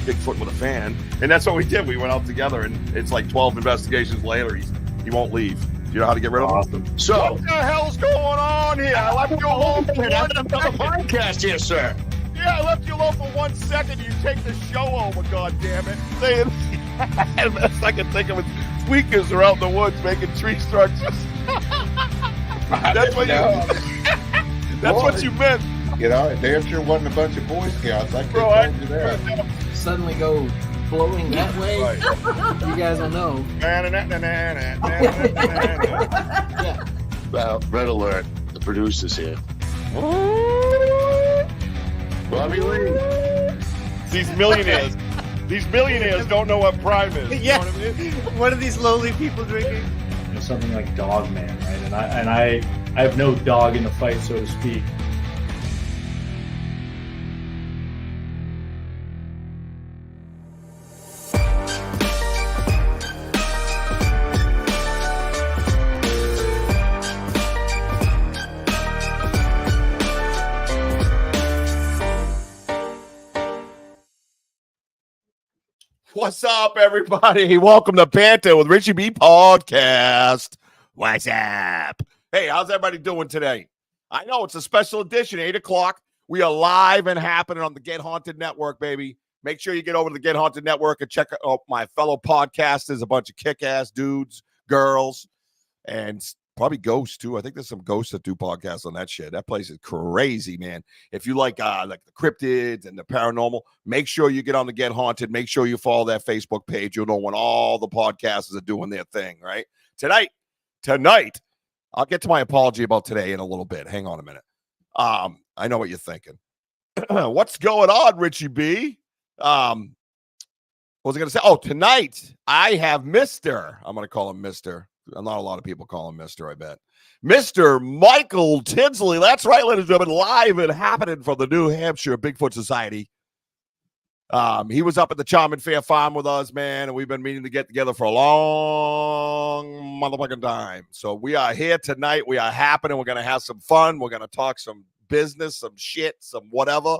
Bigfoot with a fan. And that's what we did. We went out together, and it's like 12 investigations later. He won't leave. Do you know how to get rid of him? So, what the hell's going on here? I left you alone for 1 second. podcast here, sir. Yeah, I left you alone for 1 second. You take the show over, goddammit. Saying, the best I can think of is tweakers are out in the woods making tree structures. That's what that's what you meant. You know, if Hampshire wasn't a bunch of Boy Scouts, I could have told you that. Suddenly go blowing that way. Right. You guys will know. Yeah. Well, red alert. The producer's here. Bobby Lee. These millionaires don't know what Prime is. Yeah. You know what I mean? What are these lowly people drinking? You know, something like Dog Man, right? And I have no dog in the fight, so to speak. What's up, everybody? Welcome to Banter with Richie B podcast. What's up? Hey, how's everybody doing today? I know it's a special edition, 8 o'clock. We are live and happening on the Get Haunted Network, baby. Make sure you get over to the Get Haunted Network and check out my fellow podcasters, a bunch of kick-ass dudes, girls, and probably ghosts, too. I think there's some ghosts that do podcasts on that shit. That place is crazy, man. If you like the cryptids and the paranormal, make sure you get on the Get Haunted. Make sure you follow that Facebook page. You'll know when all the podcasters are doing their thing, right? Tonight, I'll get to my apology about today in a little bit. Hang on a minute. I know what you're thinking. What's going on, Richie B? What was I going to say? Oh, tonight I have Mr. I'm going to call him Mr. Not a lot of people call him Mr., I bet. Mr. Michael Tinsley. That's right, ladies and gentlemen, live and happening from the New Hampshire Bigfoot Society. He was up at the Charming Fair Farm with us, man, and we've been meaning to get together for a long motherfucking time. So we are here tonight. We are happening. We're going to have some fun. We're going to talk some business, some shit, some whatever.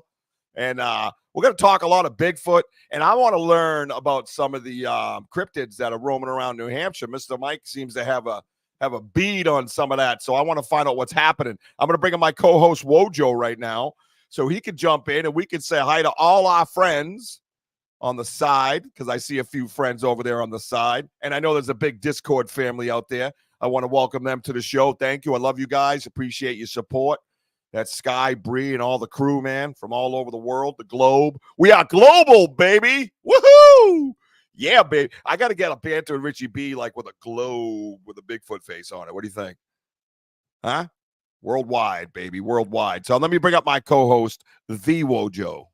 And we're going to talk a lot of Bigfoot, and I want to learn about some of the cryptids that are roaming around New Hampshire. Mr. Mike seems to have a bead on some of that, so I want to find out what's happening. I'm going to bring in my co-host Wojo right now, so he could jump in and we could say hi to all our friends on the side, because I see a few friends over there on the side, and I know there's a big Discord family out there. I want to welcome them to the show. Thank you. I love you guys. Appreciate your support. That's Sky, Bree, and all the crew, man, from all over the world, the globe. We are global, baby. Woohoo! Yeah, baby. I got to get a Banter with Richie B, like with a globe with a Bigfoot face on it. What do you think? Huh? Worldwide, baby. Worldwide. So let me bring up my co-host, the Wojo.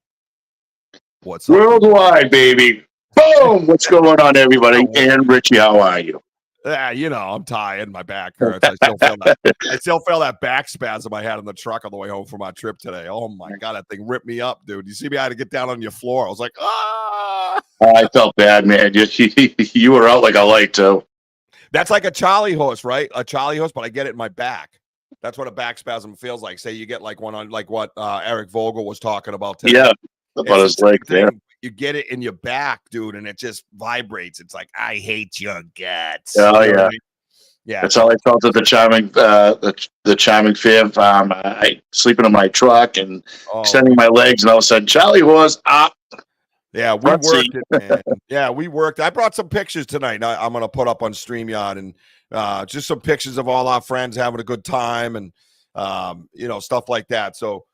What's up? Worldwide, baby. Boom! What's going on, everybody? And Richie, how are you? Yeah, you know, I'm tired. My back hurts. I still feel that back spasm I had in the truck on the way home from my trip today. Oh my God, that thing ripped me up, dude. You see me? I had to get down on your floor. I was like, ah. I felt bad, man. You were out like a light, too. That's like a Charlie horse, right? A Charlie horse, but I get it in my back. That's what a back spasm feels like. Say you get like one on, like what Eric Vogel was talking about today. Yeah, about his leg there. You get it in your back, dude, and it just vibrates. It's like, I hate your guts. Oh, yeah. Yeah. That's how I felt at the Charming Fair Farm. I sleeping in my truck and extending my legs, and all of a sudden, Charlie was up. Yeah, we worked it, man. Yeah, we worked. I brought some pictures tonight. I'm going to put up on StreamYard, and just some pictures of all our friends having a good time and, stuff like that. So,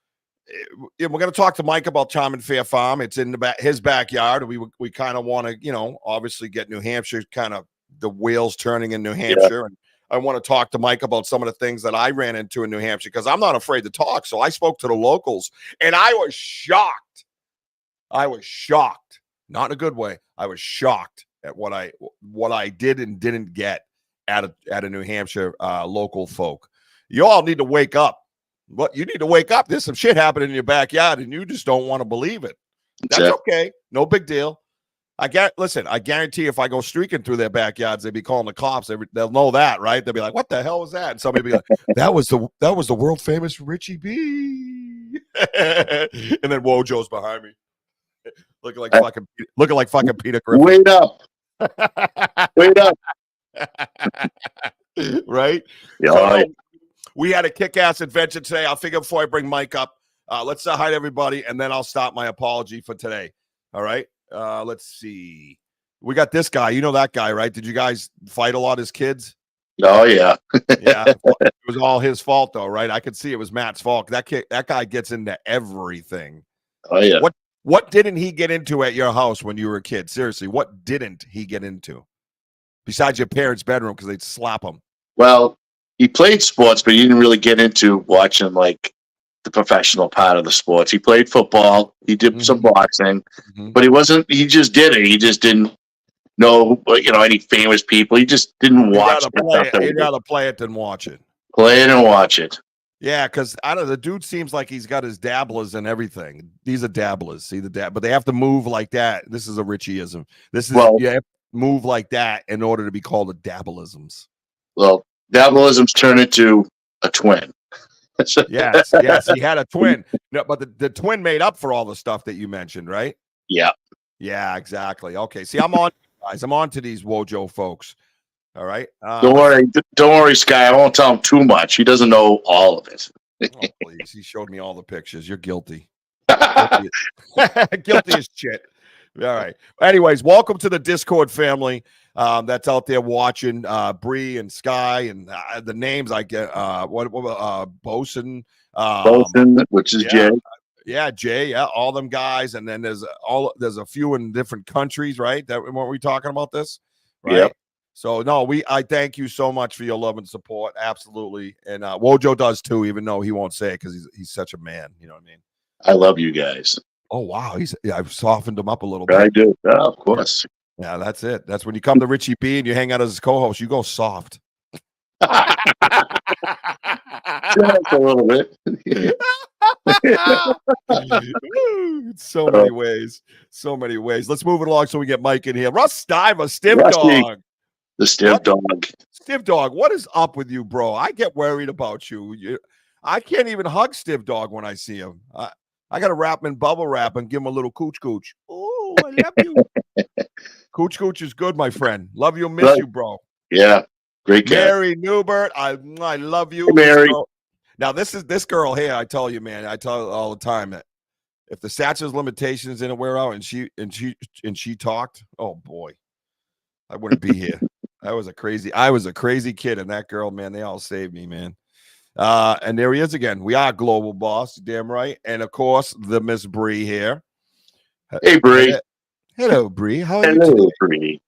we're going to talk to Mike about Charming Fair Farm. It's in his backyard. We kind of want to, obviously get New Hampshire kind of the wheels turning in New Hampshire. Yeah. And I want to talk to Mike about some of the things that I ran into in New Hampshire because I'm not afraid to talk. So I spoke to the locals, and I was shocked. Not in a good way. I was shocked at what I did and didn't get at a New Hampshire local folk. You all need to wake up. What you need to wake up. There's some shit happening in your backyard, and you just don't want to believe it. That's okay. No big deal. I guarantee if I go streaking through their backyards, they'd be calling the cops. They'll know that, right? They'll be like, "What the hell was that?" And somebody be like, "That was the world famous Richie B." And then Wojo's behind me. looking like fucking Peter Griffin. Wait up. Wait up. Right? Yeah, So, we had a kick-ass adventure today. I'll figure before I bring Mike up. Let's say hi to everybody, and then I'll stop my apology for today. All right? Let's see. We got this guy. You know that guy, right? Did you guys fight a lot as kids? Oh, yeah. Yeah. It was all his fault, though, right? I could see it was Matt's fault. That guy gets into everything. Oh, yeah. What didn't he get into at your house when you were a kid? Seriously, what didn't he get into? Besides your parents' bedroom, because they'd slap him. Well, he played sports, but he didn't really get into watching like the professional part of the sports. He played football. He did some boxing, but he just did it. He just didn't know, any famous people. He just didn't watch it. He'd rather play it than watch it. Play it and watch it. Yeah, because I don't know, the dude seems like he's got his dabblers and everything. These are dabblers. See but they have to move like that. This is a Richieism. You have to move like that in order to be called a dabbleisms. Well, dabbleisms turn into a twin. yes, he had a twin. No, but the twin made up for all the stuff that you mentioned, right? Yeah. Yeah, exactly. Okay. See, I'm on, guys. I'm on to these Wojo folks. All right. Don't worry, Sky. I won't tell him too much. He doesn't know all of it. Oh, please. He showed me all the pictures. You're guilty. Guilty as shit. All right. Anyways, welcome to the Discord family that's out there watching. Bree and Sky and the names I get. Bosun. Bosun, which is Jay. Yeah, Jay. Yeah, all them guys. And then there's a few in different countries, right? That weren't we talking about this? Right. Yep. So no, I thank you so much for your love and support. Absolutely. And Wojo does too, even though he won't say it because he's such a man. You know what I mean? I love you guys. Oh wow, I've softened him up a little bit. I do. Oh, of course. Yeah, that's it. That's when you come to Richie B and you hang out as his co-host, you go soft. Just a little bit. So many ways. So many ways. Let's move it along so we get Mike in here. Russ Stiver, Stiff Dog. The Stiff Dog. Stiff Dog, what is up with you, bro? I get worried about you. I can't even hug Stiff Dog when I see him. I got to wrap him in bubble wrap and give him a little cooch cooch. Oh, I love you. Cooch cooch is good, my friend. Love you, miss you, bro. Yeah, great guy. Mary Newbert, I love you, hey, Mary. Now this girl here. I tell you, man. I tell her all the time that if the statute of limitations didn't wear out and she talked, oh boy, I wouldn't be here. I was a crazy kid, and that girl, man, they all saved me, man. And there he is again. We are global boss, damn right. And of course, the Miss Bree here. Hey, Bree. Hello, Bree. How are you today? Bree.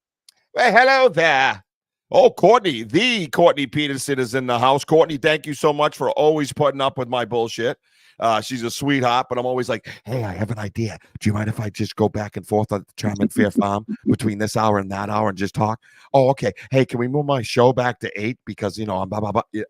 Well, hello there. Oh, Courtney, the Courtney Peterson is in the house. Courtney, thank you so much for always putting up with my bullshit. She's a sweetheart, but I'm always like, hey, I have an idea. Do you mind if I just go back and forth on the Charming Fair Farm between this hour and that hour and just talk? Oh, okay. Hey, can we move my show back to 8? Because, I'm blah, blah, blah. Yeah.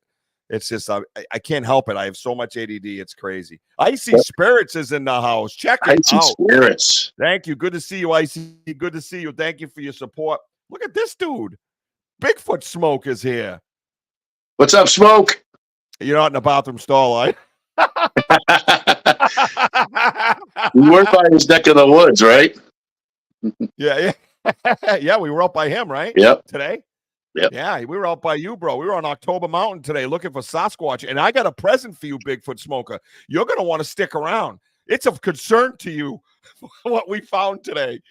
It's just, I can't help it. I have so much ADD. It's crazy. Icy Spirits is in the house. Check it out. Icy Spirits. Thank you. Good to see you, Icy. Good to see you. Thank you for your support. Look at this dude. Bigfoot Smoke is here. What's up, Smoke? You're not in the bathroom stall, right? We were by his neck of the woods, right? Yeah. Yeah, we were up by him, right? Yep. Today? Yep. Yeah, we were out by you, bro. We were on October Mountain today looking for Sasquatch, and I got a present for you, Bigfoot Smoker. You're going to want to stick around. It's of concern to you what we found today.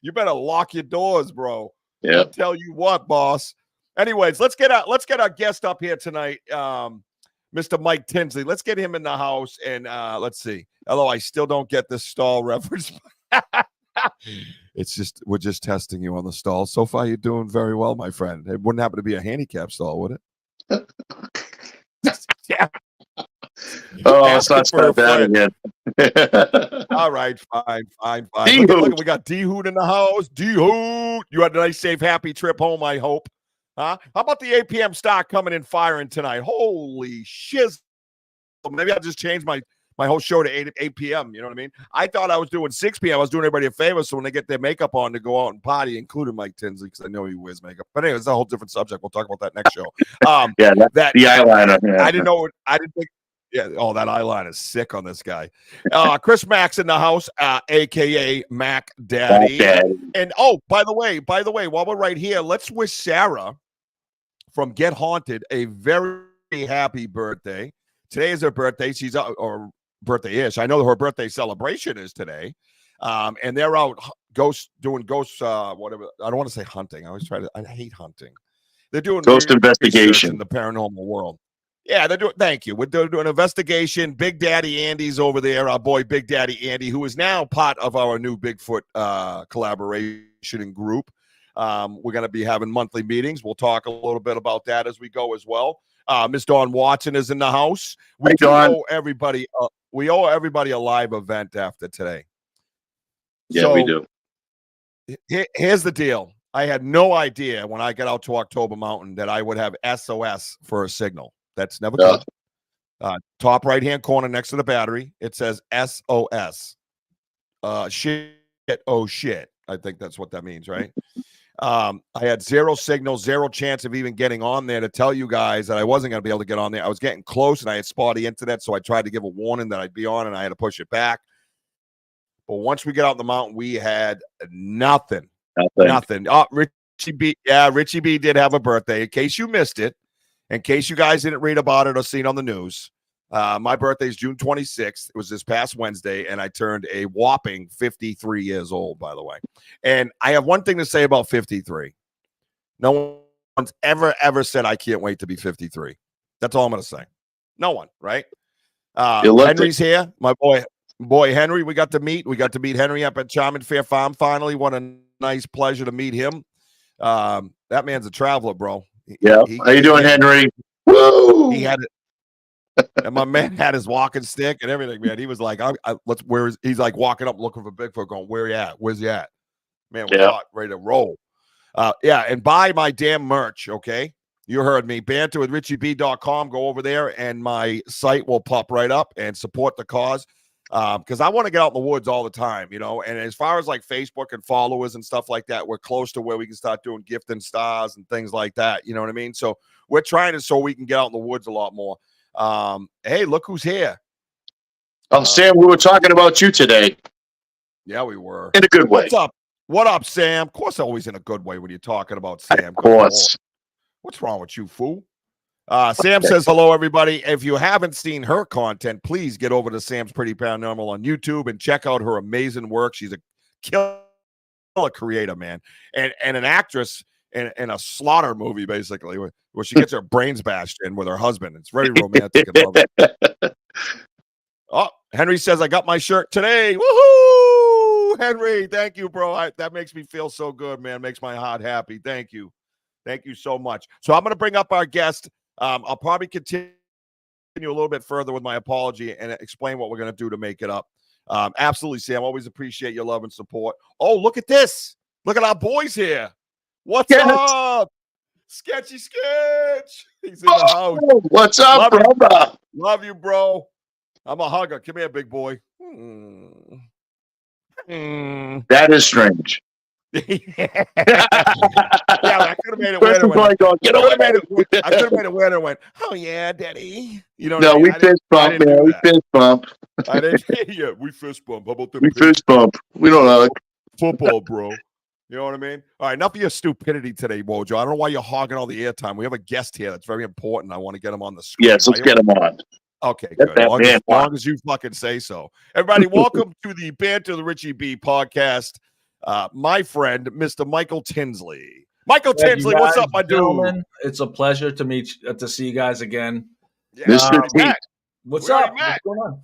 You better lock your doors, bro. Yeah. I'll tell you what, boss. Anyways, let's get our guest up here tonight, Mr. Mike Tinsley. Let's get him in the house, and let's see. Although I still don't get this stall reference. It's just we're just testing you on the stall. So far, you're doing very well, my friend. It wouldn't happen to be a handicap stall, would it? Yeah. Oh, let's not start that again. All right, fine. Look, we got D-Hoot in the house. D-Hoot. You had a nice, safe, happy trip home, I hope. Huh? How about the 8 p.m. stock coming in firing tonight? Holy shiz. Maybe I'll just change my whole show to 8 p.m. You know what I mean? I thought I was doing 6 p.m. I was doing everybody a favor, so when they get their makeup on to go out and party, including Mike Tinsley, because I know he wears makeup. But anyway, it's a whole different subject. We'll talk about that next show. The eyeliner. Yeah. I didn't know. I didn't think. Yeah. Oh, that eyeliner is sick on this guy. Chris Mack's in the house, aka Mac Daddy. And by the way, while we're right here, let's wish Sarah from Get Haunted a very happy birthday. Today is her birthday. She's or birthday-ish. I know her birthday celebration is today. And they're out doing ghost whatever. I don't want to say hunting. I hate hunting. They're doing ghost investigation in the paranormal world. Yeah, they're doing. Thank you. We're doing an investigation. Big Daddy Andy's over there. Our boy Big Daddy Andy, who is now part of our new Bigfoot collaboration and group. We're going to be having monthly meetings. We'll talk a little bit about that as we go as well. Miss Dawn Watson is in the house. We owe everybody. We owe everybody a live event after today. Yeah, so, we do. Here's the deal. I had no idea when I got out to October Mountain that I would have SOS for a signal. That's never good. Top right-hand corner next to the battery, it says SOS. Shit, oh shit. I think that's what that means, right? I had zero signal, zero chance of even getting on there to tell you guys that I wasn't going to be able to get on there. I was getting close, and I had spotty internet, so I tried to give a warning that I'd be on, and I had to push it back. But once we get out on the mountain, we had nothing. Oh, Richie B. Yeah, Richie B did have a birthday. In case you missed it, in case you guys didn't read about it or seen on the news, my birthday is June 26th. It was this past Wednesday, and I turned a whopping 53 years old, by the way. And I have one thing to say about 53. No one's ever said I can't wait to be 53. That's all I'm going to say. No one, right? Henry's here. My boy Henry, we got to meet. We got to meet Henry up at Charming Fair Farm finally. What a nice pleasure to meet him. That man's a traveler, bro. How you doing, Henry? Woo! He had it. And my man had his walking stick and everything, man. He was like, he's like walking up looking for Bigfoot, going, where he at? Where's he at? Man, we're hot, ready to roll. And buy my damn merch, okay? You heard me. Banter with RichieB.com. Go over there, and my site will pop right up and support the cause. Because I want to get out in the woods all the time, you know. And as far as like Facebook and followers and stuff like that, we're close to where we can start doing gifting stars and things like that. You know what I mean? So we're trying to so we can get out in the woods a lot more. Hey, look who's here. Oh, Sam, we were talking about you today. Yeah, we were. In a good way. What's up? What up, Sam? Of course, always in a good way when you're talking about Sam. Of course. What's wrong with you, fool? Sam says hello, everybody. If you haven't seen her content, please get over to Sam's Pretty Paranormal on YouTube and check out her amazing work. She's a killer creator, man, and an actress in a slaughter movie, basically, where she gets her brains bashed in with her husband. It's very romantic and lovely. Oh, Henry says, I got my shirt today. Woohoo! Henry, thank you, bro. That makes me feel so good, man. Makes my heart happy. Thank you. Thank you so much. So I'm going to bring up our guest. I'll probably continue a little bit further with my apology and explain what we're going to do to make it up. Absolutely, Sam. Always appreciate your love and support. Oh, look at this. Look at our boys here. What's up? Sketchy Sketch. He's in the house. What's up, brother? Love you, bro. I'm a hugger. Come here, big boy. That is strange. Yeah, I could have made it weirder. I could have made it weirder. Went, oh yeah, Daddy. You know? No, we fist bump, man. We fist bump. I didn't. Yeah, we fist bump. How about that? We fist bump. We don't know football, bro. You know what I mean? All right, enough of your stupidity today, Wojo. I don't know why you're hogging all the airtime. We have a guest here that's very important. I want to get him on the screen. Yes, let's get him on. Okay, good. As long as you fucking say so. Everybody, welcome to the Banter the Richie B podcast. My friend, Mr. Michael Tinsley. Michael Tinsley, what's up, my dude? It's a pleasure to see you guys again. Yeah, Mr. T. What's up? What's going on?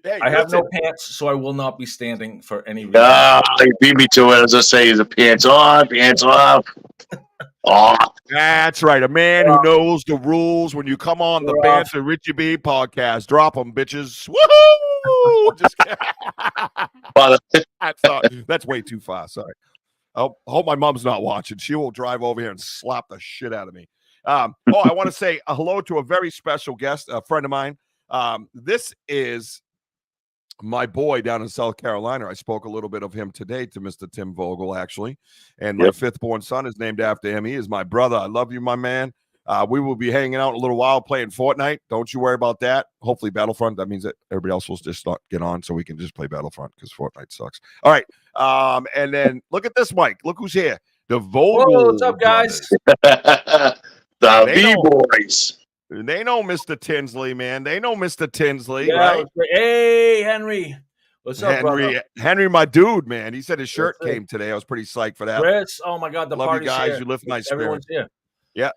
Hey, I have no pants, so I will not be standing for any reason. You beat me to it. As I say, the pants on, pants off. Oh. That's right. A man who knows the rules. When you come on the Banter Richie B podcast, drop them, bitches. Woohoo! Just that's way too far. Sorry. I hope my mom's not watching. She will drive over here and slap the shit out of me. I want to say a hello to a very special guest, a friend of mine. This is my boy down in South Carolina. I spoke a little bit of him today to Mr. Tim Vogel, actually. And my fifth born son is named after him. He is my brother. I love you, my man. We will be hanging out in a little while playing Fortnite. Don't you worry about that. Hopefully Battlefront. That means that everybody else will just not get on so we can just play Battlefront because Fortnite sucks. All right. And then look at this, Mike. Look who's here. The Vogel. Whoa, what's up, guys? The B-boys. They know Mr. Tinsley, man. They know Mr. Tinsley, Yeah, right? hey, Henry. What's up, brother? Henry, my dude, man. He said his shirt came today. I was pretty psyched for that. Chris, oh my God, the love you party's guys. here. You lift my spirit. Everyone's here. Yeah.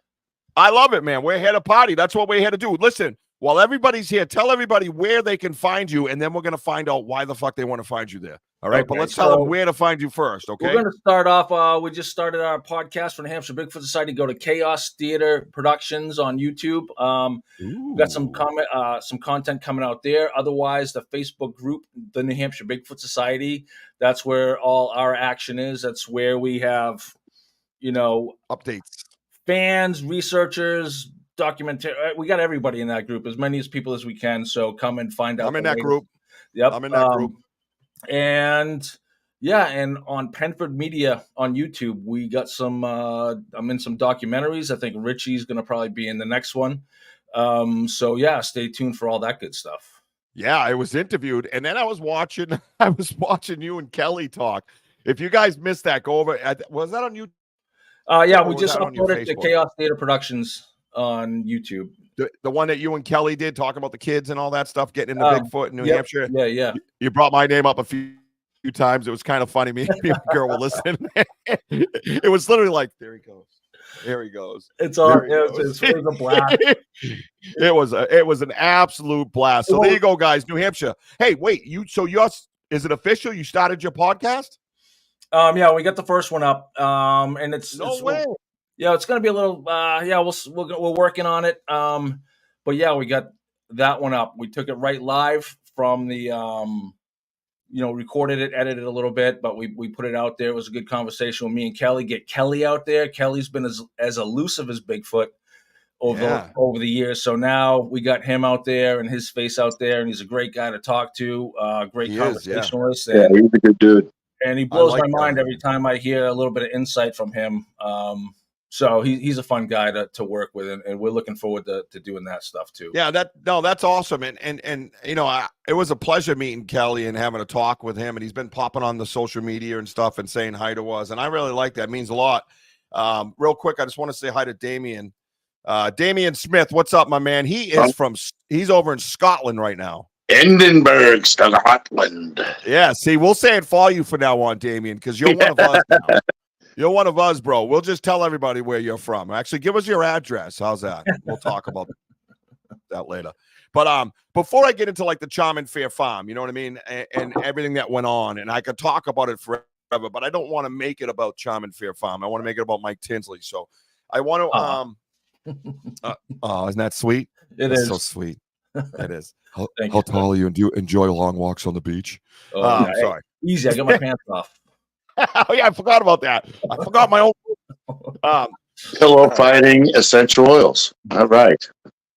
I love it, man. We're here to party. That's what we're here to do. Listen, while everybody's here, tell everybody where they can find you, and then we're going to find out why the fuck they want to find you there. All right? Okay, but let's tell them where to find you first, okay? We're going to start off. We just started our podcast from the Hampshire Bigfoot Society. Go to Chaos Theater Productions on YouTube. We've got some content coming out there. Otherwise, the Facebook group, the New Hampshire Bigfoot Society, that's where all our action is. That's where we have, updates. Fans, researchers, documentary. We got everybody in that group, as many people as we can. So come and find out. I'm in that group. Yep. I'm in that group. And on Penford Media on YouTube, we got some. I'm in some documentaries. I think Richie's going to probably be in the next one. Stay tuned for all that good stuff. Yeah, I was interviewed, and then I was watching you and Kelly talk. If you guys missed that, go over. Was that on YouTube? We just uploaded to Chaos Theater Productions on YouTube. The one that you and Kelly did, talking about the kids and all that stuff, getting into Bigfoot in New Hampshire. Yeah. You brought my name up a few times. It was kind of funny. Me and the girl were listening. It was literally like, there he goes. There he goes. It was a blast. It was an absolute blast. So there you go, guys. New Hampshire. Hey, wait, is it official? You started your podcast? We got the first one up. And it's way. Yeah, it's going to be a little. We're working on it. But yeah, we got that one up. We took it right live from the. Recorded it, edited it a little bit, but we put it out there. It was a good conversation with me and Kelly. Get Kelly out there. Kelly's been as elusive as Bigfoot over the years. So now we got him out there and his face out there, and he's a great guy to talk to. Great conversationalist. Yeah, he's a good dude. And he blows my mind every time I hear a little bit of insight from him. So he's a fun guy to work with, and we're looking forward to doing that stuff too. Yeah, that's awesome, and it was a pleasure meeting Kelly and having a talk with him, and he's been popping on the social media and stuff and saying hi to us, and I really like that. It means a lot. Real quick, I just want to say hi to Damien. Damien Smith, what's up, my man? He's over in Scotland right now. Edinburgh, Scotland. Yeah, see, we'll say it for you from now on, Damien, because you're one of us now. You're one of us, bro. We'll just tell everybody where you're from. Actually, give us your address. How's that? We'll talk about that later. But before I get into like the Charm and Fair Farm, you know what I mean, and everything that went on, and I could talk about it forever, but I don't want to make it about Charm and Fair Farm. I want to make it about Mike Tinsley. So I want to. Isn't that sweet? It's so sweet. It is. How tall are you? And do you enjoy long walks on the beach? Sorry. Easy. I got my pants off. Oh yeah, I forgot about that. I forgot my own. Pillow fighting essential oils. All right.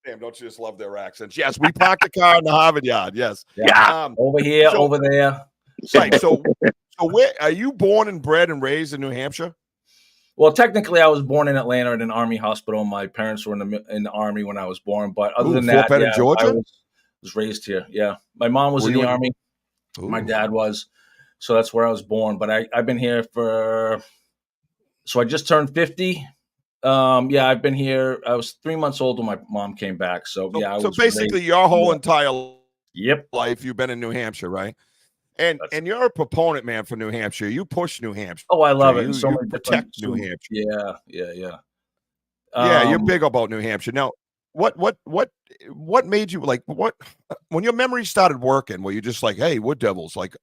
Damn, don't you just love their accents? Yes, we parked the car in the Harvard Yard. Yes. Yeah. Over here, over there. Right. So where are you born and bred and raised in New Hampshire? Well, technically, I was born in Atlanta at an Army hospital. My parents were in the Army when I was born. But other than that, Georgia? I was raised here. Yeah, my mom was in the Army. My dad was. So that's where I was born. But I've been here so I just turned 50. I've been here. I was 3 months old when my mom came back. So basically your whole entire life you've been in New Hampshire, right? And you're a proponent, man, for New Hampshire. You push New Hampshire. Oh, I love it. You protect New Hampshire. Yeah. Yeah, you're big about New Hampshire. Now, what made you when your memory started working? Were you just like, hey, Wood Devils? Like,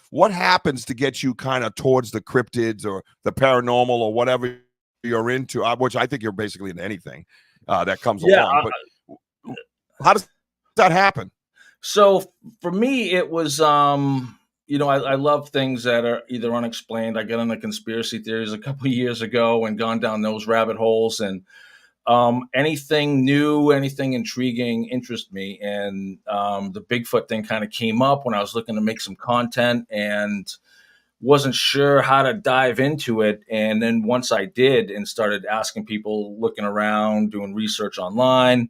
what happens to get you kind of towards the cryptids or the paranormal or whatever you're into? Which I think you're basically into anything that comes along. But how does that happen? So for me, it was, I love things that are either unexplained. I got into conspiracy theories a couple of years ago and gone down those rabbit holes, and anything new, anything intriguing interests me. And the Bigfoot thing kind of came up when I was looking to make some content. And wasn't sure how to dive into it. And then once I did and started asking people, looking around, doing research online,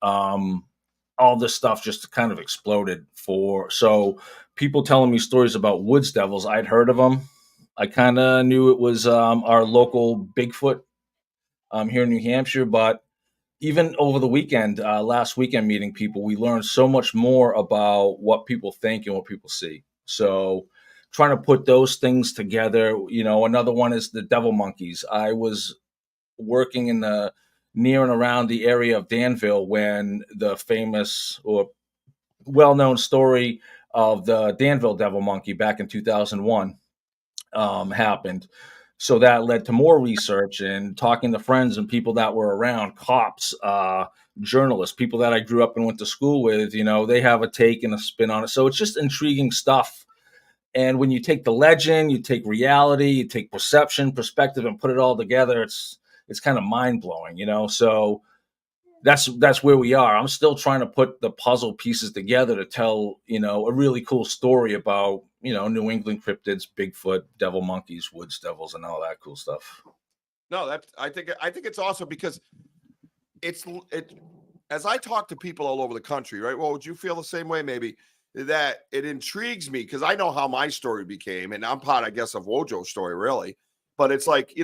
all this stuff just kind of exploded. So people telling me stories about woods devils, I'd heard of them. I kind of knew it was our local Bigfoot here in New Hampshire, but even over the weekend, last weekend, meeting people, we learned so much more about what people think and what people see. So trying to put those things together, another one is the devil monkeys. I was working in the near and around the area of Danville when the famous or well-known story of the Danville devil monkey back in 2001 happened. So that led to more research and talking to friends and people that were around, cops, journalists, people that I grew up and went to school with. They have a take and a spin on it. So it's just intriguing stuff. And when you take the legend, you take reality, you take perception, perspective, and put it all together, it's kind of mind blowing. So that's where we are. I'm still trying to put the puzzle pieces together to tell, a really cool story about, New England cryptids, Bigfoot, devil monkeys, woods devils, and all that cool stuff. No, I think it's awesome because it as I talk to people all over the country, right? Well, would you feel the same way? Maybe that it intrigues me because I know how my story became, and I'm part, I guess, of Wojo's story, really. But it's like,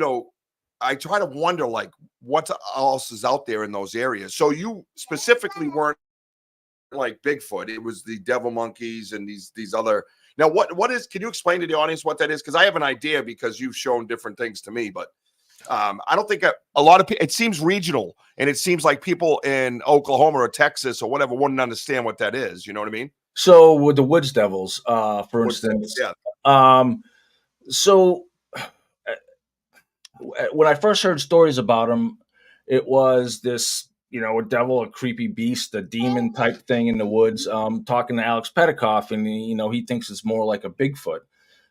I try to wonder, like, what else is out there in those areas. So you specifically weren't like Bigfoot. It was the devil monkeys and these other. Now, what is? Can you explain to the audience what that is? Because I have an idea because you've shown different things to me, but I don't think a lot of people. It seems regional, and it seems like people in Oklahoma or Texas or whatever wouldn't understand what that is. You know what I mean? So with the woods devils, for instance, so when I first heard stories about them, it was this, a devil, a creepy beast, a demon type thing in the woods. Talking to Alex Petikoff, and he thinks it's more like a Bigfoot.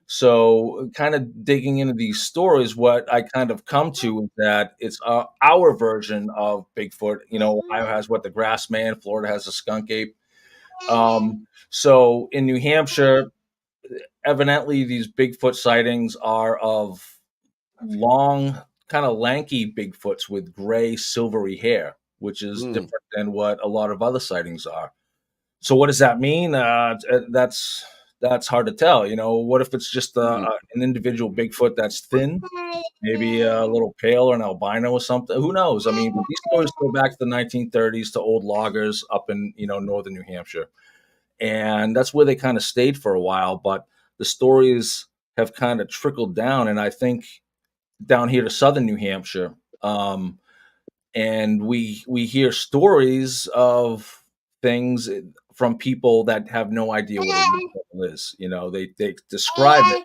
So kind of digging into these stories, what I kind of come to is that it's our version of Bigfoot. Ohio has the grass man, Florida has a skunk ape. So in New Hampshire, evidently these Bigfoot sightings are of long, kind of lanky Bigfoots with gray, silvery hair, which is different than what a lot of other sightings are. So what does that mean? That's hard to tell. What if it's just an individual Bigfoot that's thin, maybe a little pale or an albino or something? Who knows? I mean, these stories go back to the 1930s to old loggers up in, northern New Hampshire. And that's where they kind of stayed for a while. But the stories have kind of trickled down. And I think down here to southern New Hampshire. And we hear stories of things from people that have no idea what a wood is. They describe it,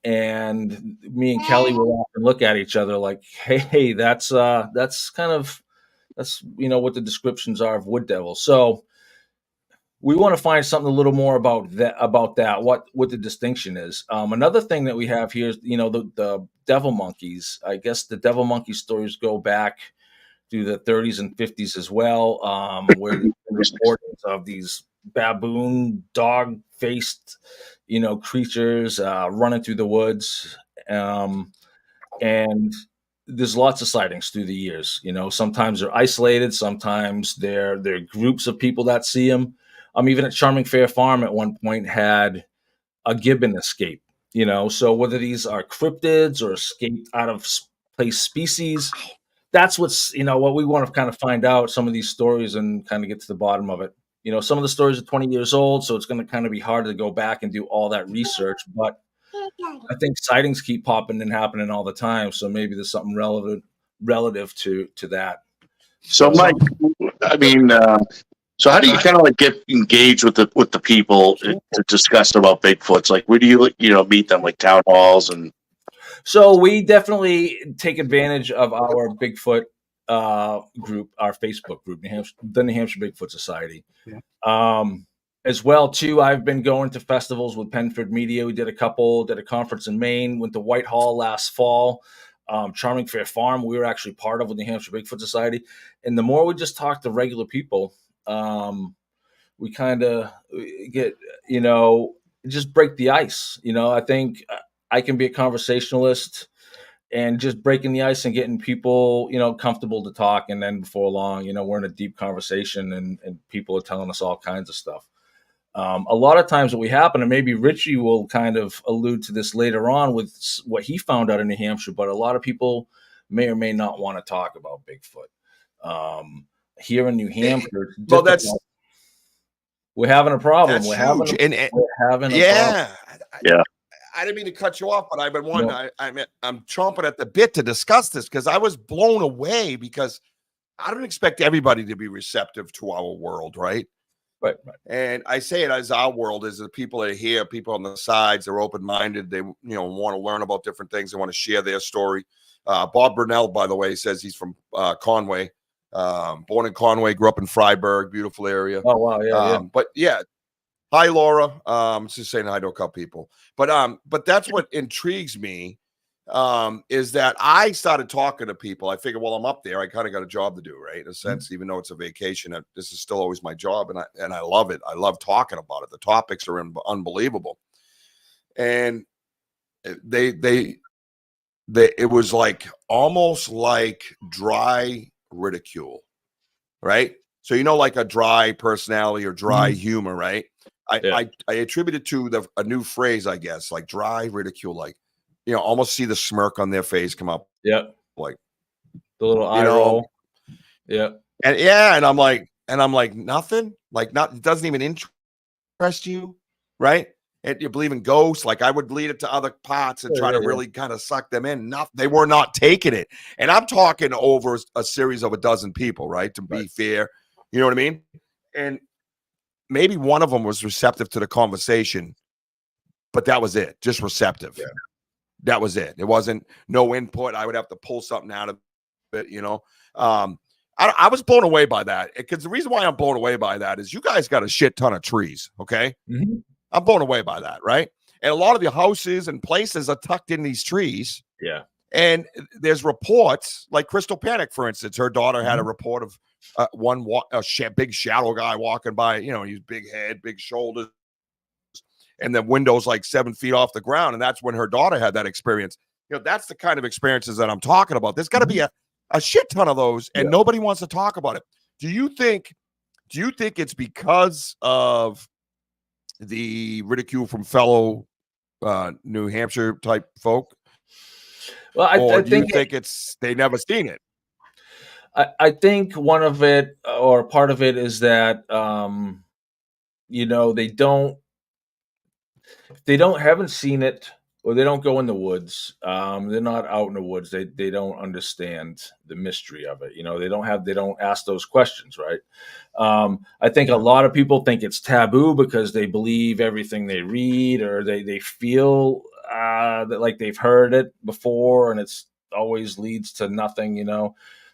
and me and Kelly will often look at each other like, "Hey, that's what the descriptions are of wood devils." So we want to find something a little more about that. What the distinction is. Another thing that we have here is, the devil monkeys. I guess the devil monkey stories go back to the 30s and 50s as well, where there's reports of these baboon, dog-faced, creatures running through the woods, and there's lots of sightings through the years. Sometimes they're isolated, sometimes they're groups of people that see them. Even at Charming Fair Farm at one point had a gibbon escape. So whether these are cryptids or escaped out of place species, that's what's what we want to kind of find out, some of these stories, and kind of get to the bottom of it. Some of the stories are 20 years old, so it's going to kind of be hard to go back and do all that research. But I think sightings keep popping and happening all the time, so maybe there's something relative to that. So, Mike, I mean, so how do you kind of get engaged with the people to discuss about Bigfoots? Like, where do you meet them, like town halls and? So we definitely take advantage of our Bigfoot group, our Facebook group, the New Hampshire Bigfoot Society. Yeah. As well, too, I've been going to festivals with Penford Media. We did a conference in Maine, went to Whitehall last fall. Charming Fair Farm, we were actually part of with the New Hampshire Bigfoot Society. And the more we just talk to regular people, we kind of get, just break the ice. I think I can be a conversationalist and just breaking the ice and getting people, comfortable to talk. And then before long, we're in a deep conversation and people are telling us all kinds of stuff. A lot of times what we happen, and maybe Richie will kind of allude to this later on with what he found out in New Hampshire, but a lot of people may or may not want to talk about Bigfoot. Here in New Hampshire, Well, we're having a problem. That's We're huge. we're having a Yeah. Yeah. I didn't mean to cut you off, but I've been wanting. No. I'm chomping at the bit to discuss this because I was blown away because I don't expect everybody to be receptive to our world, right? Right. And I say it as our world is the people that are here, people on the sides, they're open-minded. They, want to learn about different things. They want to share their story. Bob Burnell, by the way, says he's from Conway, born in Conway, grew up in Freiburg, beautiful area. Oh, wow. Yeah. But yeah. Hi, Laura. Just saying hi to a couple people. But that's what intrigues me. Is that I started talking to people. I figured, well, I'm up there. I kind of got a job to do, right? In a sense, even though it's a vacation, this is still always my job, and I love it. I love talking about it. The topics are unbelievable, and it was like almost like dry ridicule, right? So like a dry personality or dry humor, right? I attribute it to a new phrase, I guess, like dry ridicule, like. Almost see the smirk on their face come up. Yeah. Like the little eye roll. Yeah. And I'm like, nothing, like it doesn't even interest you. Right. And you believe in ghosts. Like I would lead it to other parts and try to really kind of suck them in. They were not taking it. And I'm talking over a series of a dozen people, right? To be fair. You know what I mean? And maybe one of them was receptive to the conversation, but that was it. Just receptive. Yeah. That was it. It wasn't no input. I would have to pull something out of it, I was blown away by that because the reason why I'm blown away by that is you guys got a shit ton of trees. Okay. Mm-hmm. I'm blown away by that. Right. And a lot of the houses and places are tucked in these trees. Yeah. And there's reports like Crystal Panic, for instance, her daughter had a report of big shadow guy walking by, he's big head, big shoulders. And the window's like 7 feet off the ground. And that's when her daughter had that experience. That's the kind of experiences that I'm talking about. There's got to be a shit ton of those, and nobody wants to talk about it. Do you think it's because of the ridicule from fellow New Hampshire type folk? Well, I think it's they never seen it? I think one of it or part of it is that, they haven't seen it, or they don't go in the woods. They're not out in the woods. They don't understand the mystery of it. They don't ask those questions, right? I think a lot of people think it's taboo because they believe everything they read, or they feel that like they've heard it before, and it's always leads to nothing,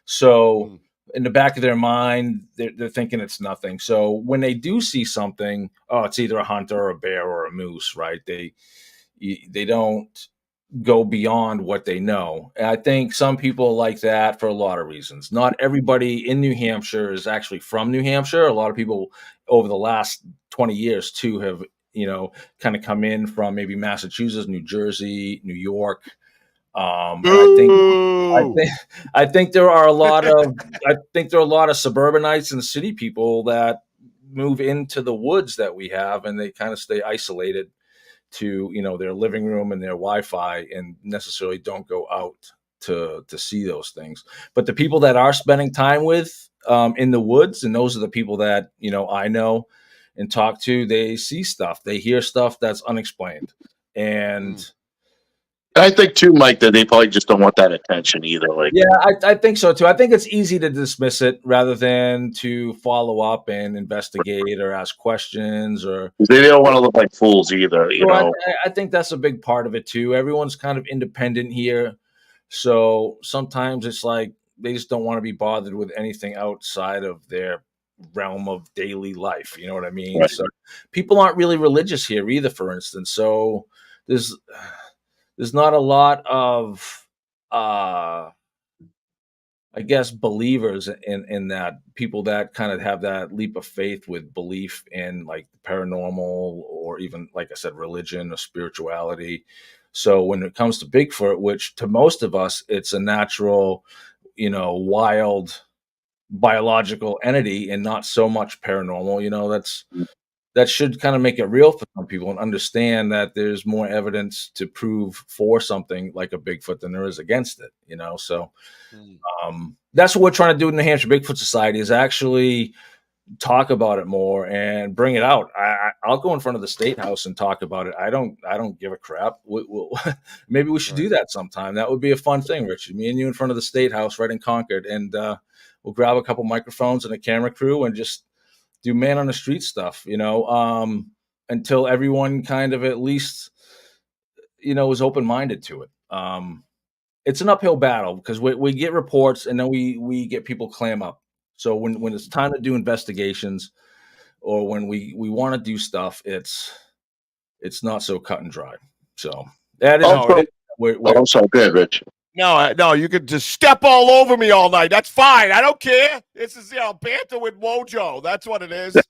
So in the back of their mind, they're thinking it's nothing. So when they do see something, it's either a hunter or a bear or a moose, right? They don't go beyond what they know. And I think some people like that for a lot of reasons. Not everybody in New Hampshire is actually from New Hampshire. A lot of people over the last 20 years too have, kind of come in from maybe Massachusetts, New Jersey, New York. I think there are a lot of suburbanites and city people that move into the woods that we have, and they kind of stay isolated to their living room and their Wi-Fi, and necessarily don't go out to see those things. But the people that are spending time with in the woods, and those are the people that I know and talk to, they see stuff, they hear stuff that's unexplained, and I think too, Mike, that they probably just don't want that attention either. I think so too. I think it's easy to dismiss it rather than to follow up and investigate or ask questions, or they don't want to look like fools either. I think that's a big part of it too. Everyone's kind of independent here, so sometimes it's like they just don't want to be bothered with anything outside of their realm of daily life. You know what I mean? Right. So people aren't really religious here either, for instance. So there's not a lot of, I guess, believers in that, people that kind of have that leap of faith with belief in like the paranormal, or even, like I said, religion or spirituality. So when it comes to Bigfoot, which to most of us, it's a natural, wild biological entity and not so much paranormal, that should kind of make it real for some people and understand that there's more evidence to prove for something like a Bigfoot than there is against it. So that's what we're trying to do in the New Hampshire Bigfoot Society, is actually talk about it more and bring it out. I'll go in front of the State House and talk about it. I don't give a crap. Maybe we should do that sometime. That would be a fun thing, Richie. Me and you in front of the State House right in Concord, and we'll grab a couple microphones and a camera crew and just do man on the street stuff, until everyone kind of at least, is open-minded to it. It's an uphill battle because we get reports and then we get people clam up. So when it's time to do investigations, or when we want to do stuff, it's not so cut and dry. So that is we're so good, Rich. No, you could just step all over me all night. That's fine. I don't care. This is Banter with Mojo. That's what it is. So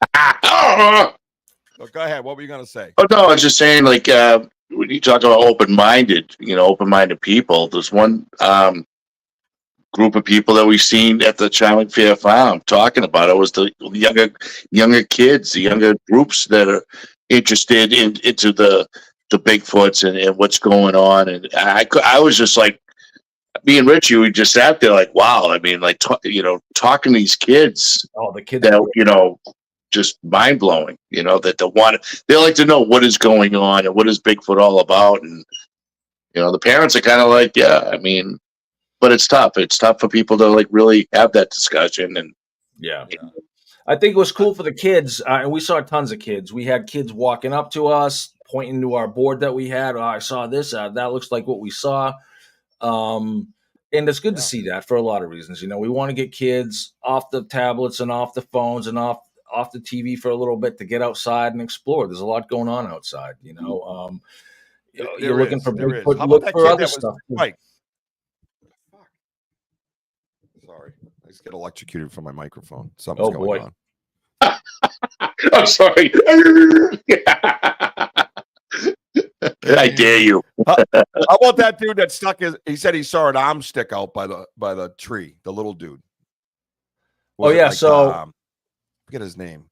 go ahead. What were you gonna say? Oh no, I was just saying, like, when you talk about open-minded people, there's one group of people that we've seen at the Charming Fair Farm talking about it was the younger kids, the younger groups that are interested into the Bigfoots and what's going on. And I was just like, me and Richie, we just sat there like, wow. I mean, like, talking to these kids. Oh, the kids that, just mind blowing, that they like to know what is going on and what is Bigfoot all about. And, the parents are kind of like, yeah, I mean, but it's tough. It's tough for people to like really have that discussion. And yeah. I think it was cool for the kids. And we saw tons of kids. We had kids walking up to us, pointing to our board that we had. Oh, I saw this. That looks like what we saw. And it's good to see that for a lot of reasons. We want to get kids off the tablets and off the phones and off the TV for a little bit to get outside and explore. There's a lot going on outside. You're looking for Bigfoot, look for other stuff. Right. Sorry, I just get electrocuted from my microphone. Something's going on. I'm sorry. I dare you. How about that dude that stuck he said he saw an arm stick out by the tree, the little dude. Forget his name.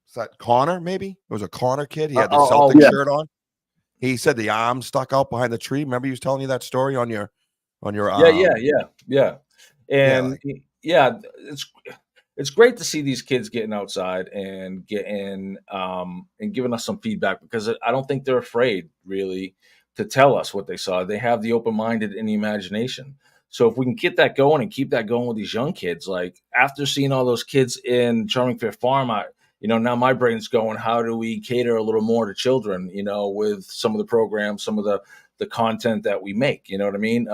Is that Connor, maybe? It was a Connor kid. He had the Celtic shirt on. He said the arm stuck out behind the tree. Remember he was telling you that story on your yeah. And it's great to see these kids getting outside and getting and giving us some feedback, because I don't think they're afraid really to tell us what they saw. They have the open-minded and the imagination. So if we can get that going and keep that going with these young kids, like after seeing all those kids in Charming Fair Farm, now my brain's going, how do we cater a little more to children, with some of the programs, some of the content that we make, you know what I mean?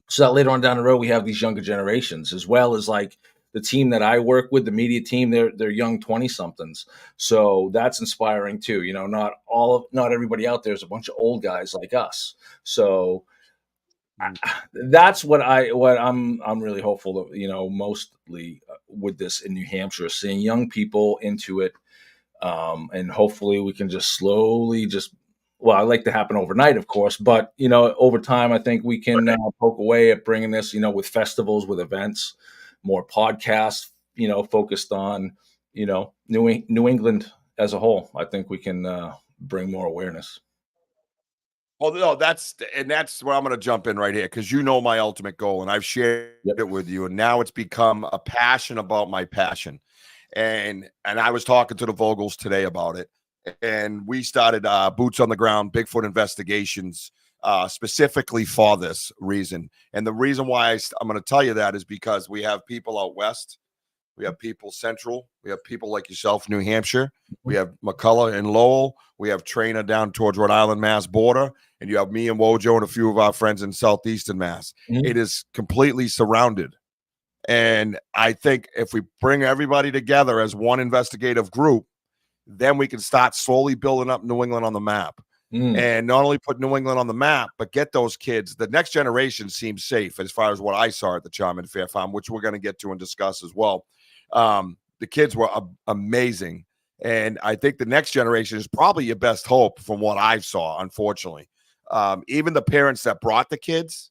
So that later on down the road, we have these younger generations, as well as like the team that I work with, the media team, they're young 20-somethings. So that's inspiring too. Not everybody out there is a bunch of old guys like us. So that's what I'm really hopeful that, mostly with this in New Hampshire, seeing young people into it. And hopefully we can just slowly I like to happen overnight, of course, but, over time, I think we can poke away at bringing this, with festivals, with events, more podcasts, focused on, New England as a whole. I think we can bring more awareness. Oh, no, that's where I'm going to jump in right here, because my ultimate goal, and I've shared it with you, and now it's become a passion about my passion. And I was talking to the Vogels today about it, and we started boots on the ground Bigfoot investigations specifically for this reason. And the reason why I'm going to tell you that is because we have people out west, we have people central, we have people like yourself, New Hampshire, we have McCullough and Lowell, we have Trainer down towards Rhode Island, Mass border, and you have me and Wojo and a few of our friends in southeastern Mass. It is completely surrounded. And I think if we bring everybody together as one investigative group, then we can start slowly building up New England on the map. And not only put New England on the map, but get those kids. The next generation seems safe as far as what I saw at the Charming Fair Farm, which we're going to get to and discuss as well. The kids were amazing. And I think the next generation is probably your best hope from what I saw, unfortunately. Even the parents that brought the kids,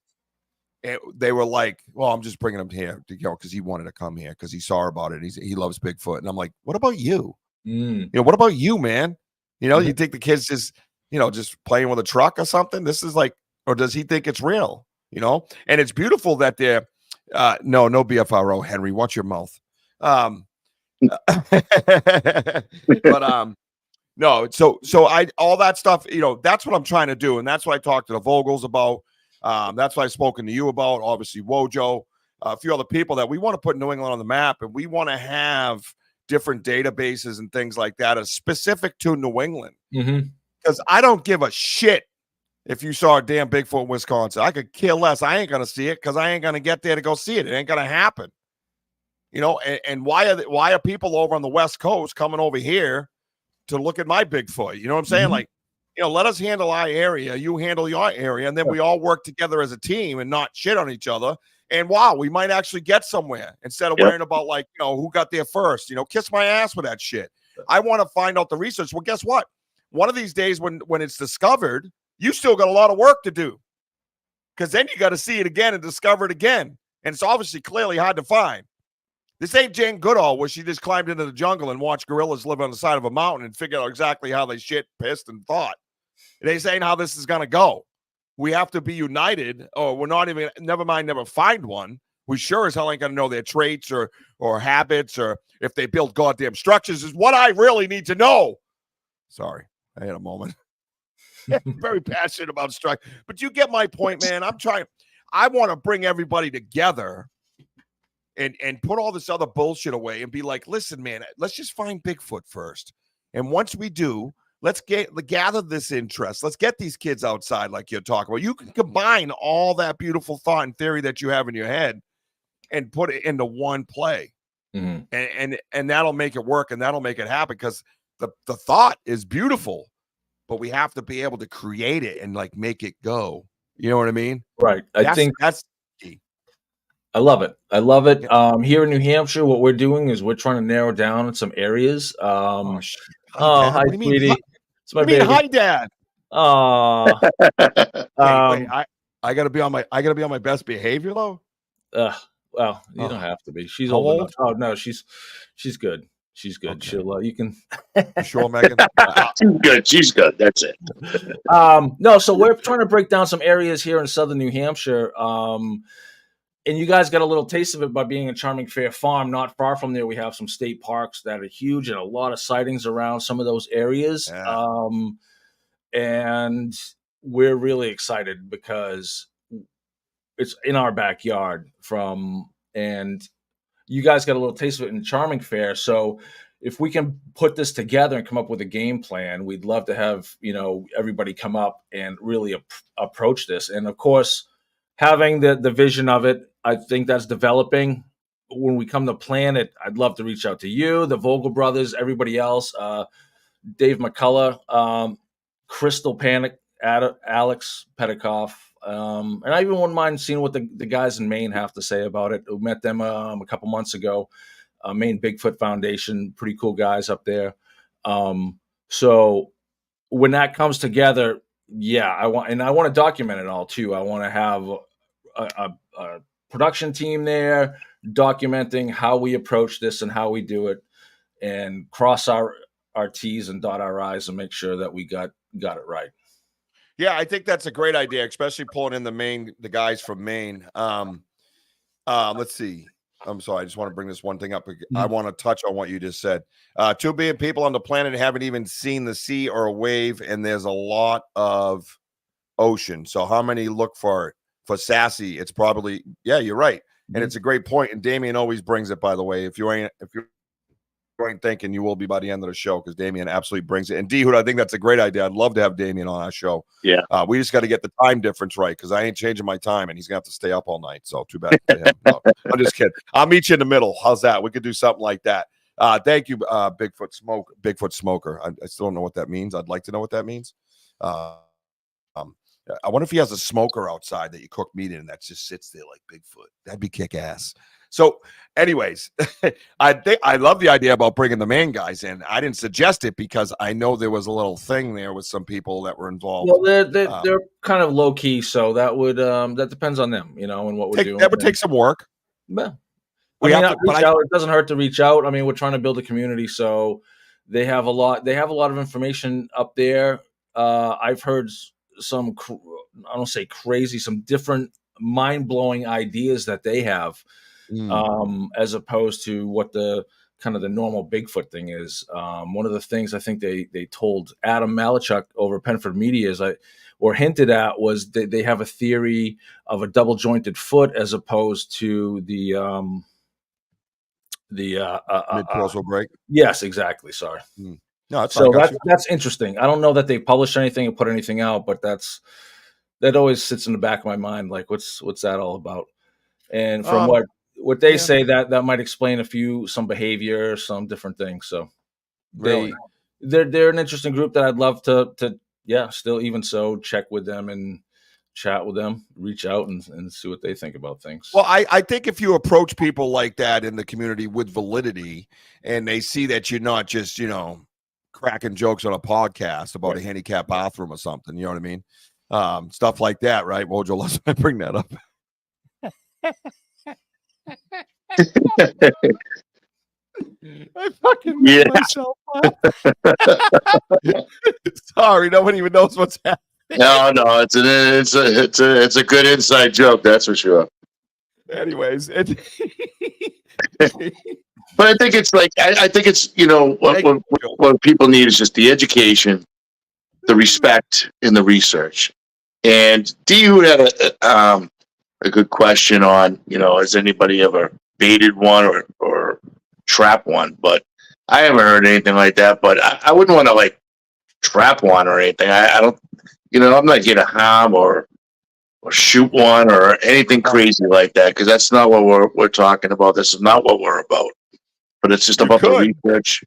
they were like, well, I'm just bringing him here because he wanted to come here because he saw about it. He loves Bigfoot. And I'm like, what about you? What about you, man? You think the kid's just, just playing with a truck or something? This is like, or does he think it's real? And it's beautiful that they're, no BFRO, Henry, watch your mouth. But no, so all that stuff, that's what I'm trying to do. And that's what I talked to the Vogels about. That's what I've spoken to you about, obviously Wojo, a few other people that we want to put New England on the map, and we want to have different databases and things like that are specific to New England. Because I don't give a shit if you saw a damn Bigfoot in Wisconsin. I could care less. I ain't going to see it because I ain't going to get there to go see it. It ain't going to happen. And why are people over on the West Coast coming over here to look at my Bigfoot? You know what I'm saying? Like, let us handle our area, you handle your area, and then we all work together as a team and not shit on each other. And wow, we might actually get somewhere instead of worrying about who got there first. Kiss my ass with that shit. I want to find out the research. Well, guess what? One of these days when it's discovered, you still got a lot of work to do because then you got to see it again and discover it again. And it's obviously clearly hard to find. This ain't Jane Goodall where she just climbed into the jungle and watched gorillas live on the side of a mountain and figured out exactly how they shit, pissed, and thought. It ain't saying how this is going to go. We have to be united, or we're not even, never mind, never find one. We sure as hell ain't going to know their traits or habits or if they build goddamn structures is what I really need to know. Sorry, I had a moment. I'm very passionate about structure. But you get my point, man. I want to bring everybody together and put all this other bullshit away and be like, listen, man, let's just find Bigfoot first. And once we do, let's gather this interest. Let's get these kids outside like you're talking about. You can combine all that beautiful thought and theory that you have in your head and put it into one play. And that'll make it work and that'll make it happen because the thought is beautiful, but we have to be able to create it and make it go. You know what I mean? Right. I think that's key. I love it. Here in New Hampshire, what we're doing is we're trying to narrow down some areas. Hi, sweetie. It's my baby. Hi, Dad. Oh, wait, I gotta be on my best behavior though. Well, you don't have to be. She's old enough. Oh no, she's good. She's good. Okay. She'll you can. You sure, Megan? She's good. That's it. No, so we're trying to break down some areas here in southern New Hampshire. And you guys got a little taste of it by being in Charming Fair Farm. Not far from there, we have some state parks that are huge and a lot of sightings around some of those areas. Yeah. And we're really excited because it's in our backyard and you guys got a little taste of it in Charming Fair. So if we can put this together and come up with a game plan, we'd love to have, everybody come up and really approach this. And of course, having the vision of it, I think that's developing. When we come to plan it, I'd love to reach out to you, the Vogel brothers, everybody else, Dave McCullough, Crystal Panic, Alex Petikoff. And I even wouldn't mind seeing what the guys in Maine have to say about it. We met them a couple months ago. Maine Bigfoot Foundation, pretty cool guys up there. So when that comes together, yeah, I want to document it all too. I want to have a production team there documenting how we approach this and how we do it, and cross our T's and dot our I's and make sure that we got it right. Yeah, I think that's a great idea, especially pulling in the guys from Maine. Let's see. I'm sorry. I just want to bring this one thing up. I want to touch on what you just said. 2 billion people on the planet haven't even seen the sea or a wave, and there's a lot of ocean. So how many look for it? For Sassy, it's probably, yeah, you're right. And it's a great point. And Damien always brings it, by the way. If you ain't thinking, you will be by the end of the show, because Damien absolutely brings it. And D-Hood, I think that's a great idea. I'd love to have Damien on our show. Yeah. We just got to get the time difference right, because I ain't changing my time, and he's going to have to stay up all night. So too bad for him. No, I'm just kidding. I'll meet you in the middle. How's that? We could do something like that. Thank you, Bigfoot Smoker. I still don't know what that means. I'd like to know what that means. I wonder if he has a smoker outside that you cook meat in that just sits there like Bigfoot. That'd be kick ass. So, anyways, I love the idea about bringing the main guys in. I didn't suggest it because I know there was a little thing there with some people that were involved. Well, they're kind of low key, so that would that depends on them, and what we're doing. That would take some work. Well, We have to, reach out. It doesn't hurt to reach out. I mean, we're trying to build a community, so they have a lot. They have a lot of information up there. I've heard some, I don't say crazy, some different mind blowing ideas that they have. As opposed to what the kind of the normal Bigfoot thing is. One of the things I think they told Adam Malachuk over Penford Media or hinted at was that they have a theory of a double jointed foot as opposed to the mid-torso break. Yes, exactly. Sorry. No, that's interesting. I don't know that they published anything or put anything out, but that always sits in the back of my mind. Like, what's that all about? And from what they say, that might explain some behavior, some different things. So they're an interesting group that I'd love to still even so check with them and chat with them, reach out and see what they think about things. Well, I think if you approach people like that in the community with validity and they see that you're not just, cracking jokes on a podcast about a handicapped bathroom or something, you know what I mean? Stuff like that, right? Wojo, let's bring that up. I fucking made myself up. Sorry, nobody even knows what's happening. No, it's a good inside joke, that's for sure. Anyways, but I think it's like I think it's what people need is just the education, the respect, and the research. And D, who had a good question on, has anybody ever baited one or trap one? But I haven't heard anything like that. But I wouldn't want to like trap one or anything. I don't, I'm not here to harm or shoot one or anything crazy like that, because that's not what we're talking about. This is not what we're about. But it's just about the research.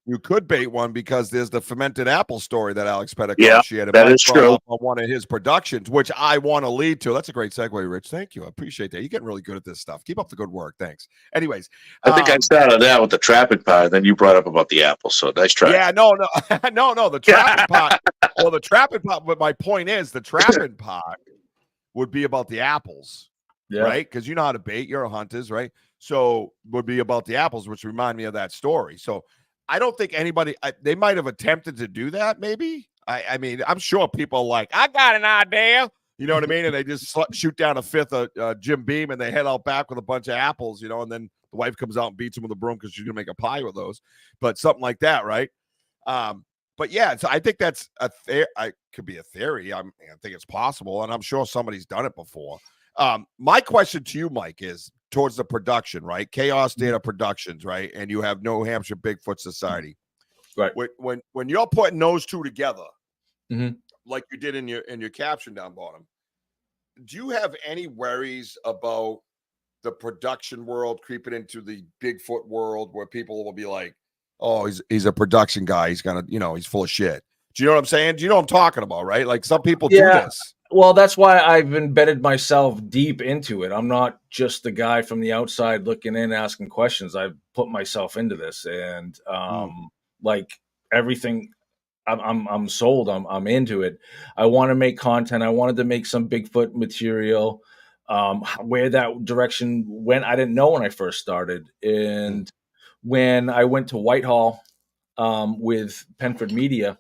You could bait one because there's the fermented apple story that Alex Petticoat shared. That is true. On one of his productions, which I want to lead to. That's a great segue, Rich. Thank you. I appreciate that. You're getting really good at this stuff. Keep up the good work. Thanks. Anyways. I think I started that with the trapping part. Then you brought up about the apple. So nice try. Yeah, no. The trapping part. Well, the trapping part, but my point is the trapping part would be about the apples. Yeah. Right? Because you know how to bait. You're a hunters, right? So would be about the apples, which remind me of that story. So I don't think anybody, they might have attempted to do that, maybe. I mean, I'm sure people are like, I got an idea. You know what I mean? And they just shoot down a fifth of Jim Beam and they head out back with a bunch of apples, and then the wife comes out and beats him with a broom because she's going to make a pie with those. But something like that, right? But yeah, so I think that's could be a theory. I think it's possible, and I'm sure somebody's done it before. My question to you, Mike, is towards the production, right? Chaos Data Productions, right? And you have New Hampshire Bigfoot Society, right? When you're putting those two together, like you did in your caption down bottom, do you have any worries about the production world creeping into the Bigfoot world, where people will be like, "Oh, he's a production guy. He's gonna, he's full of shit." Do you know what I'm saying? Do you know what I'm talking about, right? Like some people do this. Well, that's why I've embedded myself deep into it. I'm not just the guy from the outside looking in, asking questions. I've put myself into this, and like everything, I'm sold. I'm into it. I want to make content. I wanted to make some Bigfoot material. Where that direction went, I didn't know when I first started. And when I went to Whitehall with Penford Media,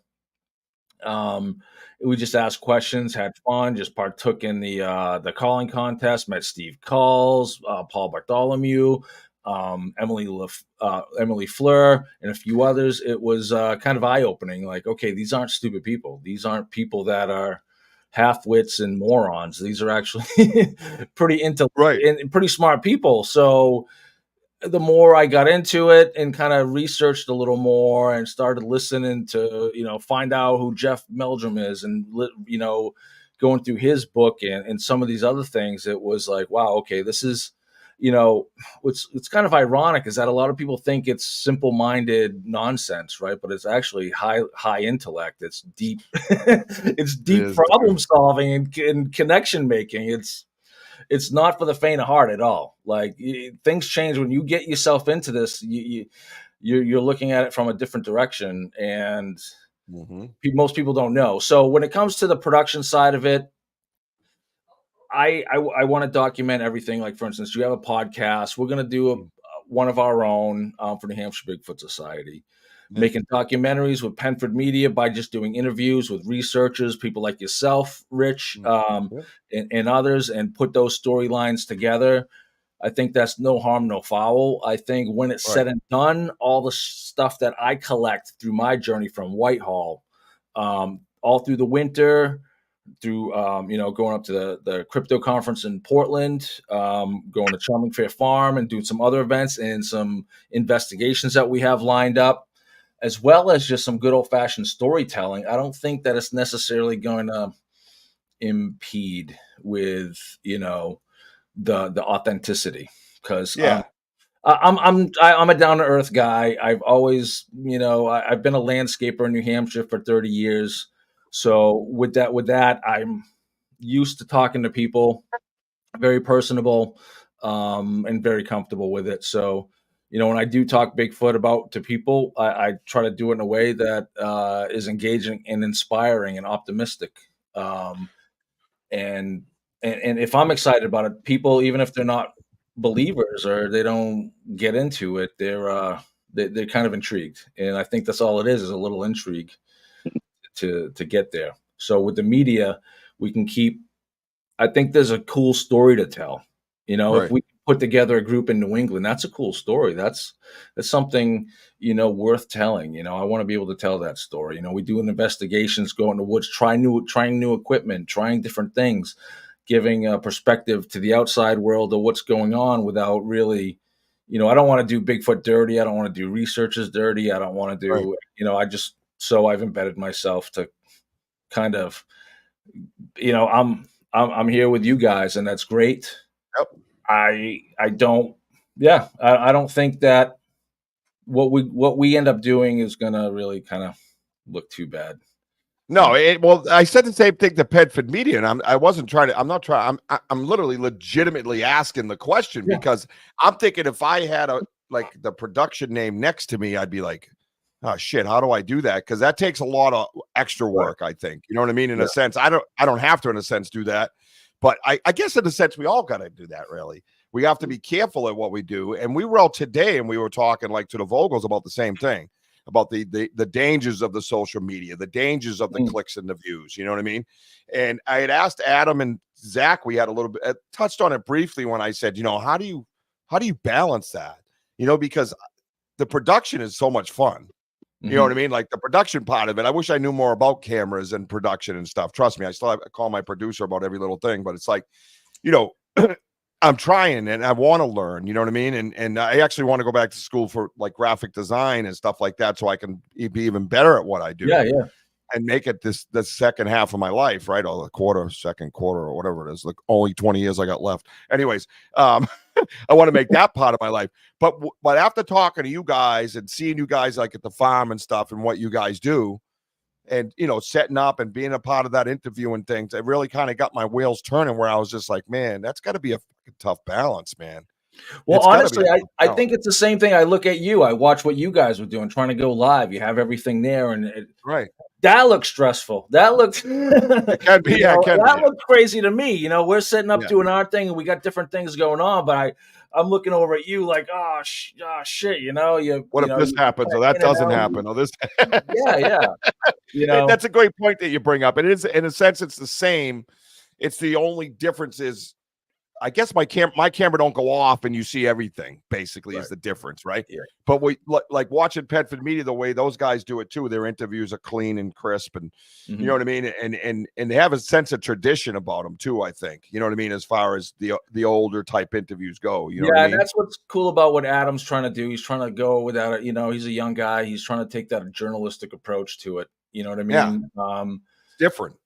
we just asked questions, had fun, just partook in the calling contest, met Steve Calls, Paul Bartholomew, Emily Fleur, and a few others. It was kind of eye-opening. Like, okay, these aren't stupid people. These aren't people that are half-wits and morons. These are actually pretty and pretty smart people. So the more I got into it and kind of researched a little more and started listening to, find out who Jeff Meldrum is and, going through his book and some of these other things, it was like, wow, okay, this is you know, it's kind of ironic is that a lot of people think it's simple-minded nonsense, right? But it's actually high intellect. It's deep, it's deep is problem solving and connection making. It's not for the faint of heart at all. Like things change when you get yourself into this. You're looking at it from a different direction, and most people don't know. So when it comes to the production side of it, I want to document everything. Like, for instance, you have a podcast. We're going to do one of our own for the Hampshire Bigfoot Society, making documentaries with Penford Media by just doing interviews with researchers, people like yourself, Rich, and others, and put those storylines together. I think that's no harm, no foul. I think when it's said and done, all the stuff that I collect through my journey from Whitehall, all through the winter, through going up to the crypto conference in Portland, going to Charming Fair Farm and doing some other events and some investigations that we have lined up, as well as just some good old-fashioned storytelling. I don't think that it's necessarily going to impede with the authenticity, because I'm a down to earth guy. I've always, I've been a landscaper in New Hampshire for 30 years. So with that, I'm used to talking to people, very personable, and very comfortable with it. So, when I do talk Bigfoot to people, I try to do it in a way that is engaging and inspiring and optimistic. And if I'm excited about it, people, even if they're not believers or they don't get into it, they're kind of intrigued. And I think that's all it is a little intrigue to get there. So with the media, we can I think there's a cool story to tell. If we put together a group in New England, that's a cool story. That's something, worth telling. I want to be able to tell that story. We do investigations, go in the woods, trying new equipment, trying different things, giving a perspective to the outside world of what's going on without really, I don't want to do Bigfoot dirty. I don't want to do researchers dirty. I don't want to do, so I've embedded myself to kind of, I'm here with you guys, and that's great. Yep. I don't think that what we end up doing is gonna really kind of look too bad. No, well, I said the same thing to Penford Media, and I'm literally legitimately asking the question because I'm thinking if I had the production name next to me, I'd be like, oh shit, how do I do that? Because that takes a lot of extra work, I think. You know what I mean? In a sense, I don't have to, in a sense, do that. But I guess in a sense, we all got to do that, really. We have to be careful at what we do. And we were out today and we were talking to the Vogels about the same thing, about the dangers of the social media, the dangers of the clicks and the views. You know what I mean? And I had asked Adam and Zach, we had a little bit touched on it briefly when I said, how do you balance that? Because the production is so much fun. You know what I mean? Like the production part of it. I wish I knew more about cameras and production and stuff. Trust me, I still have to call my producer about every little thing, but it's like, I'm trying and I want to learn, you know what I mean? And I actually want to go back to school for graphic design and stuff like that so I can be even better at what I do. Yeah. And make it the second half of my life, right? Or the second quarter or whatever it is. Like only 20 years I got left. Anyways, I want to make that part of my life. But after talking to you guys and seeing you guys at the farm and stuff and what you guys do and, setting up and being a part of that interview and things, it really kind of got my wheels turning where I was just like, man, that's got to be a tough balance, man. Well, honestly, I think it's the same thing. I look at you. I watch what you guys were doing, trying to go live. You have everything there. And that looks stressful. That looks it can be. That looked crazy to me. We're setting up doing our thing and we got different things going on, but I'm looking over at you like, oh shit, what if this happens or that doesn't happen or this? That's a great point that you bring up. It is, in a sense, it's the same. It's the only difference is, I guess my camera don't go off and you see everything, basically, is the difference, right? Yeah. But we like watching Penford Media, the way those guys do it too. Their interviews are clean and crisp, and you know what I mean? And they have a sense of tradition about them too, I think. You know what I mean? As far as the older type interviews go. You know what I mean? That's what's cool about what Adam's trying to do. He's trying to go without it, he's a young guy. He's trying to take that journalistic approach to it. You know what I mean? Yeah. It's different.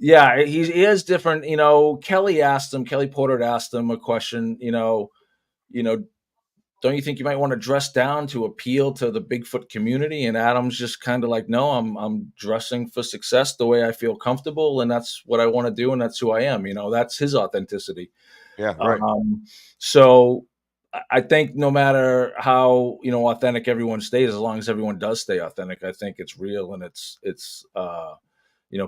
Yeah, he is different. Kelly Porter asked him a question, don't you think you might want to dress down to appeal to the Bigfoot community? And Adam's just kind of like, no, I'm dressing for success the way I feel comfortable, and that's what I want to do, and that's who I am. That's his authenticity. Yeah, right. So I think no matter how authentic everyone stays, as long as everyone does stay authentic, I think it's real, and it's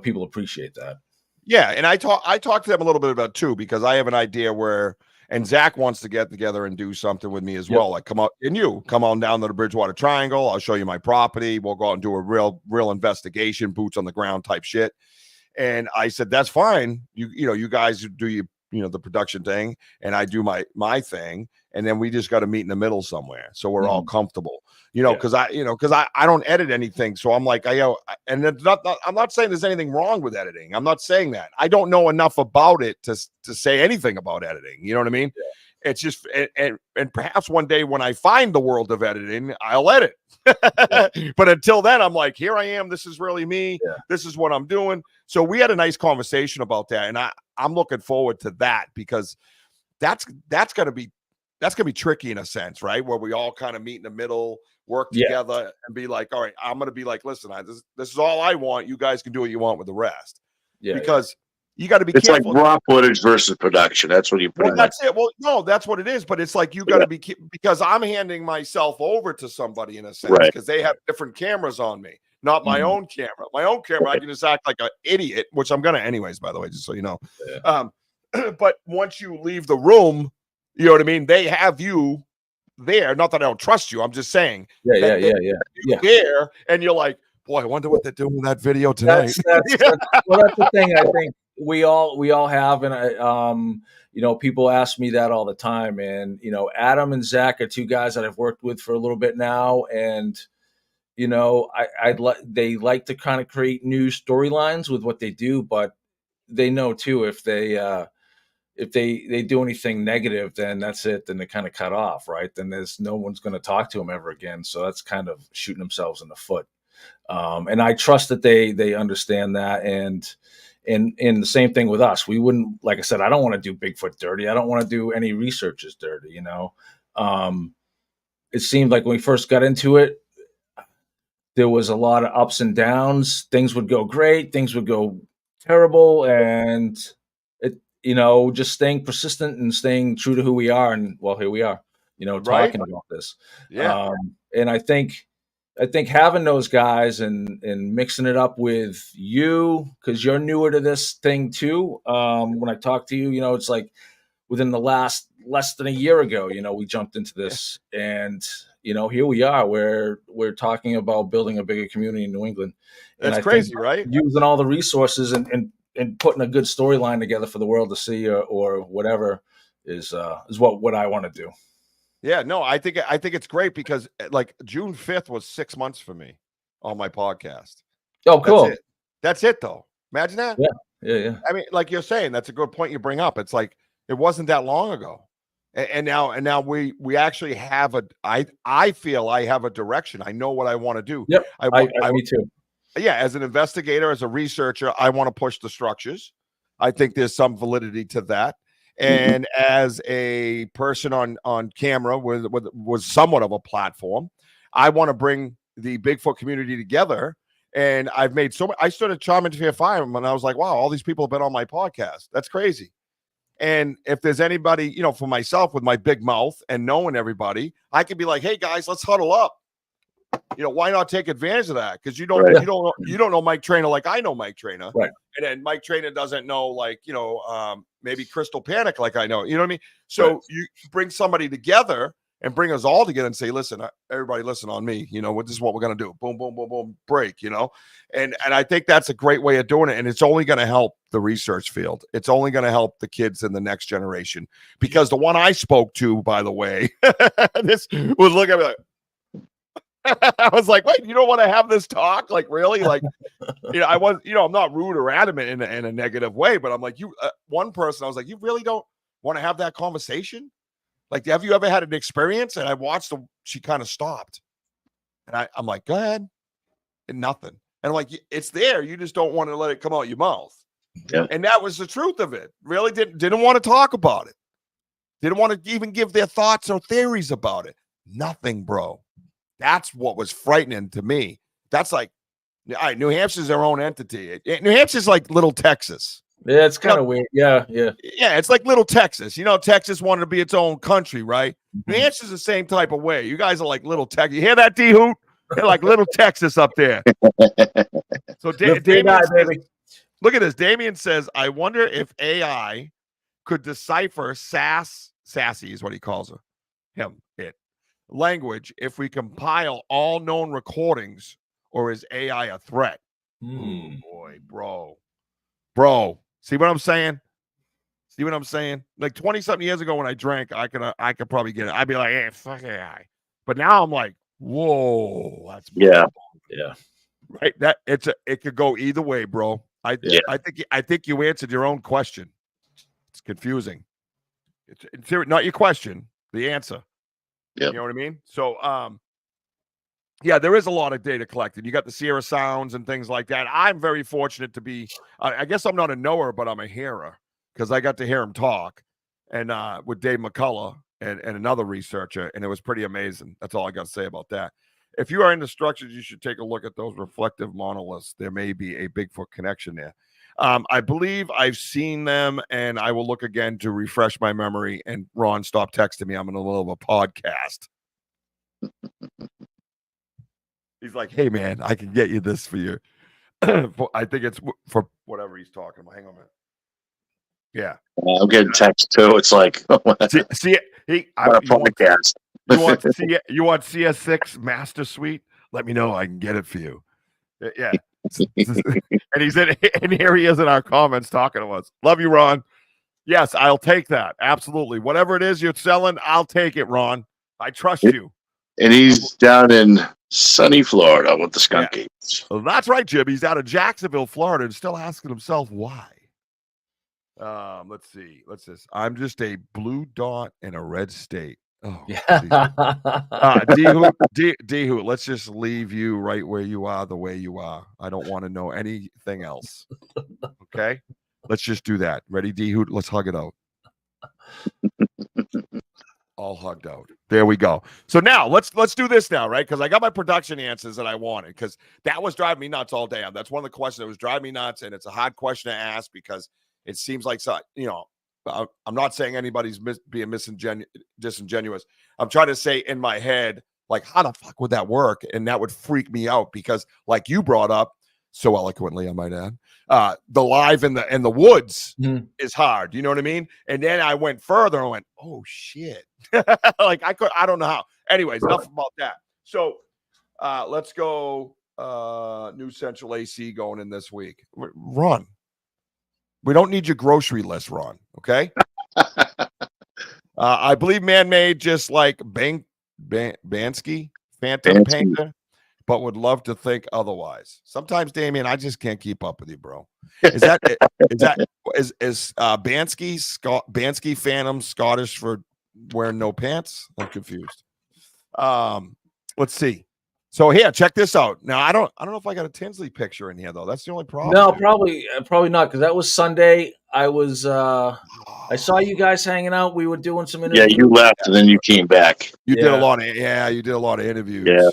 people appreciate that. Yeah, and I talked to them a little bit about too, because I have an idea where, and Zach wants to get together and do something with me as well. Like come on down to the Bridgewater Triangle. I'll show you my property. We'll go out and do a real investigation, boots on the ground type shit. And I said, that's fine. You guys do the production thing, and I do my thing, and then we just got to meet in the middle somewhere, so we're all comfortable. Because I don't edit anything, so I'm like, and it's not, I'm not saying there's anything wrong with editing. I'm not saying that. I don't know enough about it to say anything about editing. You know what I mean? Yeah. It's just, and perhaps one day when I find the world of editing, I'll edit. But until then, I'm like, here I am. This is really me. Yeah. This is what I'm doing. So we had a nice conversation about that, and I'm looking forward to that, because that's gonna be tricky in a sense, right? Where we all kind of meet in the middle, work together, and be like, all right, I'm gonna be like, listen, this is all I want. You guys can do what you want with the rest. Yeah, because you got to be careful. It's like raw footage versus production. That's what you put. Well, that's it. Well, no, that's what it is. But it's like you got to be, because I'm handing myself over to somebody in a sense, because they have different cameras on me, not my own camera. My own camera, I can just act like an idiot, which I'm gonna anyways, by the way, just so you know. Yeah. But once you leave the room, you know what I mean? They have you there. Not that I don't trust you. I'm just saying. Yeah. There, and you're like, boy, I wonder what they're doing with that video tonight. That's the thing. I think we all have, and I, people ask me that all the time. And Adam and Zach are two guys that I've worked with for a little bit now, and they like to kind of create new storylines with what they do, but they know too if they do anything negative, then that's it. Then they kind of cut off, right? Then there's no one's going to talk to them ever again. So that's kind of shooting themselves in the foot. And I trust that they understand that. And the same thing with us. We wouldn't, like I said, I don't want to do Bigfoot dirty. I don't want to do any researchers dirty. It seemed like when we first got into it, there was a lot of ups and downs. Things would go great, things would go terrible, and just staying persistent and staying true to who we are. And well, here we are, talking about this. Yeah. And I think having those guys and mixing it up with you, because you're newer to this thing too. When I talk to you, it's like within the last less than a year ago, we jumped into this, and here we are, where we're talking about building a bigger community in New England. That's crazy, right? Using all the resources and putting a good storyline together for the world to see, or whatever is what I want to do. Yeah, no, I think it's great, because like June 5th was 6 months for me on my podcast. Oh, cool. That's it though. Imagine that. Yeah. I mean, like you're saying, that's a good point you bring up. It's like, it wasn't that long ago. And now we actually have I feel I have a direction. I know what I want to do. Yep. Me too. Yeah. As an investigator, as a researcher, I want to push the structures. I think there's some validity to that. And as a person on camera was somewhat of a platform, I want to bring the Bigfoot community together. And I've made I stood at Charm Interfere Fire, and I was like, wow, all these people have been on my podcast. That's crazy. And if there's anybody, for myself with my big mouth and knowing everybody, I could be like, hey guys, let's huddle up. Why not take advantage of that? Because you don't know Mike Trainer like I know Mike Trainer. Right. And then Mike Trainer doesn't know, maybe Crystal Panic like I know. You know what I mean? So you bring somebody together and bring us all together and say, listen, everybody listen on me. This is what we're going to do. Boom, boom, boom, boom, break, And I think that's a great way of doing it. And it's only going to help the research field. It's only going to help the kids in the next generation. Because the one I spoke to, by the way, this was looking at me like, I was like, wait, you don't want to have this talk? Like, really? Like, I was, I'm not rude or adamant in a negative way, but I'm like, one person, I was like, you really don't want to have that conversation? Like, have you ever had an experience? And I watched she kind of stopped. And I'm like, go ahead. And nothing. And I'm like, it's there. You just don't want to let it come out your mouth. Yeah. And that was the truth of it. Really didn't want to talk about it. Didn't want to even give their thoughts or theories about it. Nothing, bro. That's what was frightening to me. That's like, all right, New Hampshire's their own entity. New Hampshire's like little Texas. Yeah, it's kind of weird. Yeah. Yeah, it's like little Texas. Texas wanted to be its own country, right? New Hampshire's the same type of way. You guys are like little Texas. You hear that, D-Hoot? They're like little Texas up there. So Damien says, look at this. Damien says, I wonder if AI could decipher sassy is what he calls her. Language if we compile all known recordings, or is AI a threat? Oh boy, bro. See what I'm saying? Like 20-something years ago when I drank, I could probably get it. I'd be like, hey, fuck AI. But now I'm like, whoa, that's Yeah. Right. It could go either way, bro. I think you answered your own question. It's confusing. It's not your question, the answer. Yep. You know what I mean? So yeah, there is a lot of data collected. You got the Sierra Sounds and things like that. I'm very fortunate to be, I guess I'm not a knower, but I'm a hearer, because I got to hear him talk and with Dave McCullough and another researcher, and it was pretty amazing. That's all I got to say about that. If you are into structures, you should take a look at those reflective monoliths. There may be a Bigfoot connection there. I believe I've seen them, and I will look again to refresh my memory. And Ron, stop texting me. I'm in the middle of a podcast. He's like, hey, man, I can get you this for you. I think it's for whatever he's talking about. Hang on a minute. Yeah. I'm getting text too. It's like, see podcast. You want CS6 Master Suite? Let me know. I can get it for you. Yeah. And here he is in our comments talking to us. Love you, Ron. Yes, I'll take that. Absolutely. Whatever it is you're selling, I'll take it, Ron. I trust you. And he's down in sunny Florida with the skunkies. Yeah. Well, that's right, Jib. He's out of Jacksonville, Florida, and still asking himself why. Let's see. I'm just a blue dot in a red state. Oh, yeah. D-Hoot, let's just leave you right where you are, the way you are. I don't want to know anything else. Okay? Let's just do that. Ready, D-Hoot? Let's hug it out. All hugged out. There we go. So now let's do this now, right? Because I got my production answers that I wanted, because that was driving me nuts all day. That's one of the questions that was driving me nuts, and it's a hard question to ask because it seems like, I'm not saying anybody's being disingenuous. I'm trying to say in my head, like, how the fuck would that work? And that would freak me out because, like you brought up so eloquently, I might add, the live in the woods is hard. You know what I mean? And then I went further and went, oh shit. Like I don't know how. Anyways, enough about that. So let's go. New Central AC going in this week. Ron. We don't need your grocery list, Ron. Okay. I believe man-made, just like Bansky, Phantom Painter, but would love to think otherwise. Sometimes, Damien, I just can't keep up with you, bro. Is Bansky Phantom Scottish for wearing no pants? I'm confused. Let's see. So here, check this out. Now I don't know if I got a Tinsley picture in here though. That's the only problem. No, probably not, because that was Sunday. I was I saw you guys hanging out. We were doing some interviews. Yeah, you left and then you came back. You did a lot of interviews. Yeah.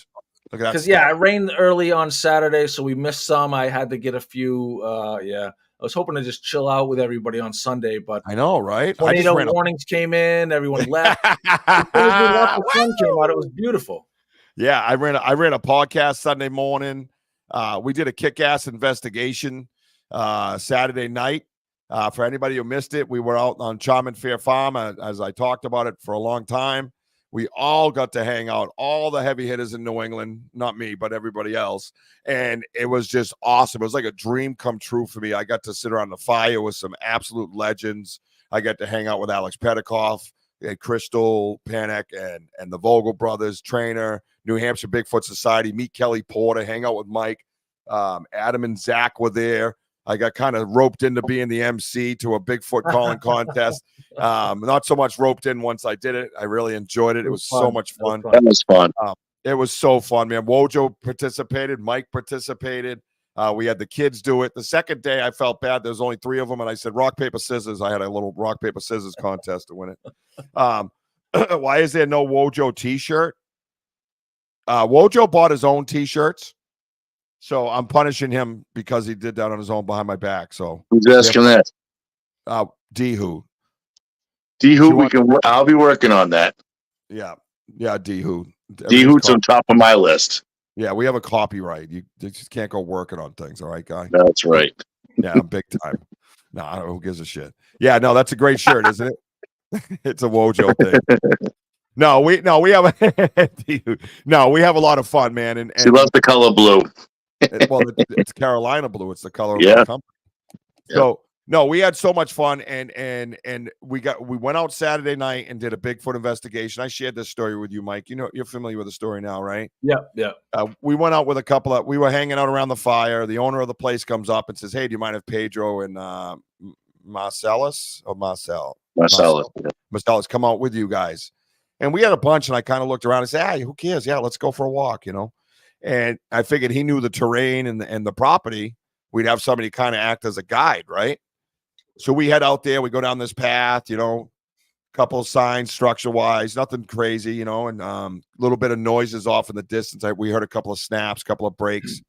Because it rained early on Saturday, so we missed some. I had to get a few. I was hoping to just chill out with everybody on Sunday, but I know, right? Tornado warnings came in. Everyone left. The sun came out. It was beautiful. Yeah, I ran a podcast Sunday morning. We did a kick-ass investigation Saturday night. For anybody who missed it, we were out on Charming Fair Farm, as I talked about it for a long time. We all got to hang out, all the heavy hitters in New England, not me, but everybody else. And it was just awesome. It was like a dream come true for me. I got to sit around the fire with some absolute legends. I got to hang out with Alex Petikoff, Crystal Panic, and the Vogel brothers, trainer, New Hampshire Bigfoot Society, meet Kelly Porter, hang out with Mike. Adam and Zach were there. I got kind of roped into being the MC to a Bigfoot calling contest. Not so much roped in once I did it. I really enjoyed it. It was so much fun. That was fun. It was so fun, man. Wojo participated. Mike participated. We had the kids do it. The second day, I felt bad. There was only 3 of them, and I said, rock, paper, scissors. I had a little rock, paper, scissors contest to win it. Why is there no Wojo T-shirt? Wojo bought his own T-shirts, so I'm punishing him because he did that on his own behind my back. So who's asking that? D-Who. D-Who, I'll be working on that. Yeah, D-Who. D-Who's on top of my list. Yeah, we have a copyright. You just can't go working on things, all right, guy? That's right. Yeah, I'm big time. No, I don't know who gives a shit. Yeah, no, that's a great shirt, isn't it? It's a Wojo thing. No, we have a lot of fun, man. And She loves the color blue. it's Carolina blue. It's the color of our company. Yeah. So no, we had so much fun, and we went out Saturday night and did a Bigfoot investigation. I shared this story with you, Mike. You know, you're familiar with the story now, right? Yeah. We went out with a couple of. We were hanging out around the fire. The owner of the place comes up and says, "Hey, do you mind if Pedro and Marcellus come out with you guys?" And we had a bunch, and I kind of looked around and said, "Hey, who cares? Yeah, let's go for a walk," you know. And I figured he knew the terrain and the property. We'd have somebody kind of act as a guide, right? So we head out there. We go down this path, you know, couple of signs, structure-wise, nothing crazy, you know, and a little bit of noises off in the distance. We heard a couple of snaps, couple of breaks,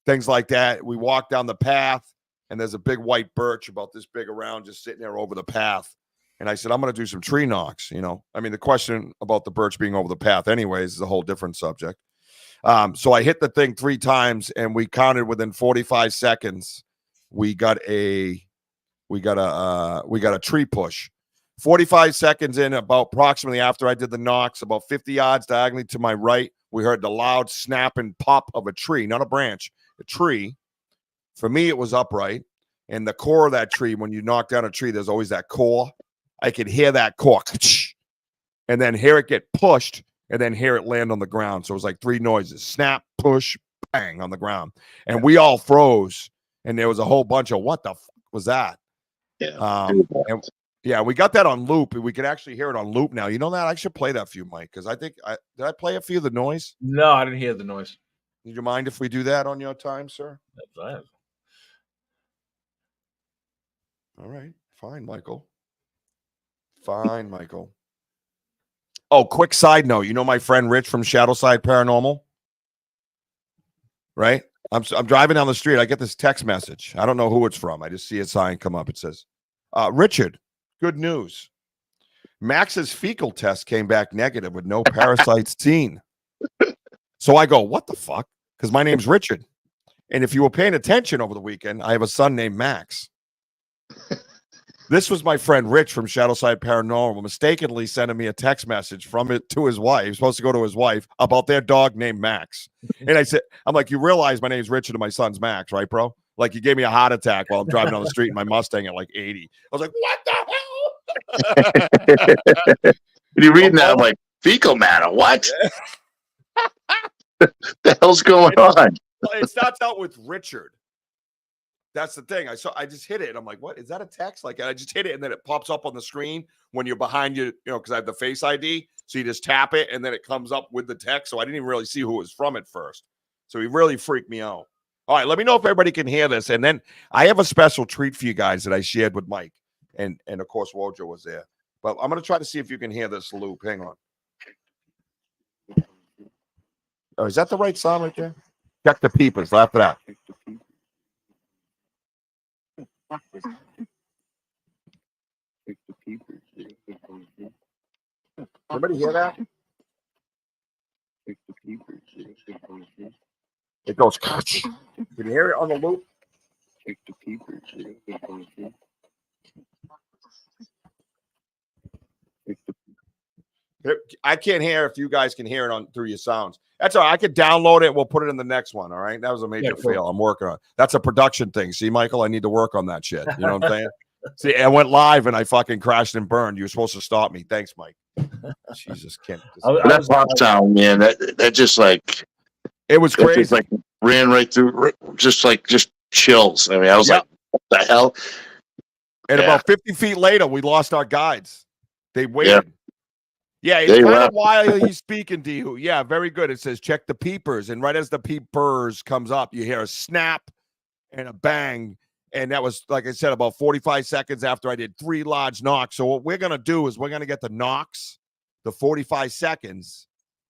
things like that. We walk down the path, and there's a big white birch about this big around just sitting there over the path. And I said, I'm going to do some tree knocks, you know. I mean, the question about the birch being over the path anyways is a whole different subject. So I hit the thing 3 times, and we counted within 45 seconds. We got a tree push. 45 seconds in, about approximately after I did the knocks, about 50 yards diagonally to my right, we heard the loud snap and pop of a tree, not a branch, a tree. For me, it was upright. And the core of that tree, when you knock down a tree, there's always that core. I could hear that core, and then hear it get pushed, and then hear it land on the ground. So it was like 3 noises: snap, push, bang on the ground. And we all froze, and there was a whole bunch of, what the fuck was that? Yeah. We got that on loop, and we could actually hear it on loop now. You know that? I should play that for you, Mike, because I think did I play it for you, the noise? No, I didn't hear the noise. Would you mind if we do that on your time, sir? That's right. All right. Fine, Michael. Fine, Michael. Oh, quick side note. You know my friend Rich from Shadowside Paranormal? Right? I'm driving down the street. I get this text message. I don't know who it's from. I just see a sign come up. It says, Richard, good news. Max's fecal test came back negative with no parasites seen. So I go, what the fuck? Because my name's Richard. And if you were paying attention over the weekend, I have a son named Max. This was my friend Rich from Shadowside Paranormal mistakenly sending me a text message from it to his wife. He was supposed to go to his wife about their dog named Max. And I said, I'm like, you realize my name's Richard and my son's Max, right, bro? Like, you gave me a heart attack while I'm driving down the street in my Mustang at like 80. I was like, what the hell? And you're reading that, I'm like, fecal matter, what? The hell's going on? It starts out with Richard. That's the thing. I just hit it, and I'm like, what? Is that a text? Like, I just hit it, and then it pops up on the screen when you're behind you, because I have the Face ID. So you just tap it, and then it comes up with the text. So I didn't even really see who it was from at first. So he really freaked me out. All right, let me know if everybody can hear this. And then I have a special treat for you guys that I shared with Mike. And of course, Wojo was there. But I'm going to try to see if you can hear this loop. Hang on. Oh, is that the right sound right there? Check the peepers. After that. Everybody hear that? It goes. Can you hear it on the loop? I can't hear if you guys can hear it on through your sounds. That's all right. I could download it. We'll put it in the next one. All right. That was a major fail. I'm working on it. That's a production thing. See, Michael, I need to work on that shit. You know what I'm saying? See, I went live and I fucking crashed and burned. You were supposed to stop me. Thanks, Mike. Jesus, can't. That pop sound, man. That just like it was crazy. Just like ran right through, just chills. I mean, I was like, what the hell? And about 50 feet later, we lost our guides. They waited. Yeah, it's They kind of left. while he's speaking to you. Yeah, very good. It says check the peepers, and right as the peepers comes up, you hear a snap and a bang. And that was, like I said, about 45 seconds after I did 3 large knocks. So what we're going to do is we're going to get the knocks, the 45 seconds,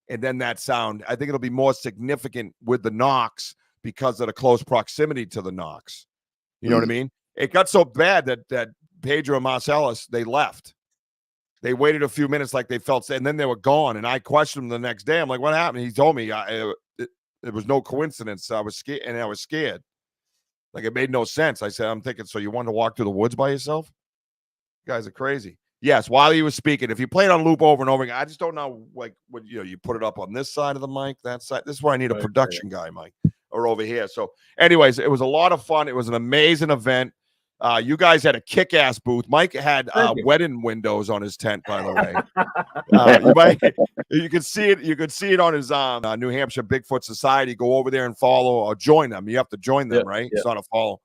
and then that sound. I think it'll be more significant with the knocks because of the close proximity to the knocks. You know what I mean? It got so bad that Pedro and Marcellus, they left. They waited a few minutes like they felt, and then they were gone. And I questioned them the next day. I'm like, what happened? He told me it was no coincidence. I was scared, and I was scared. Like, it made no sense. I said, I'm thinking, so you wanted to walk through the woods by yourself? You guys are crazy. Yes, while he was speaking, if you play it on loop over and over again, I just don't know, like, what, you put it up on this side of the mic, that side. This is where I need a production guy, Mike, or over here. So anyways, it was a lot of fun. It was an amazing event. You guys had a kick-ass booth. Mike had wedding windows on his tent, by the way. You could see it. You could see it on his New Hampshire Bigfoot Society. Go over there and follow or join them. You have to join them, right? It's not a follow.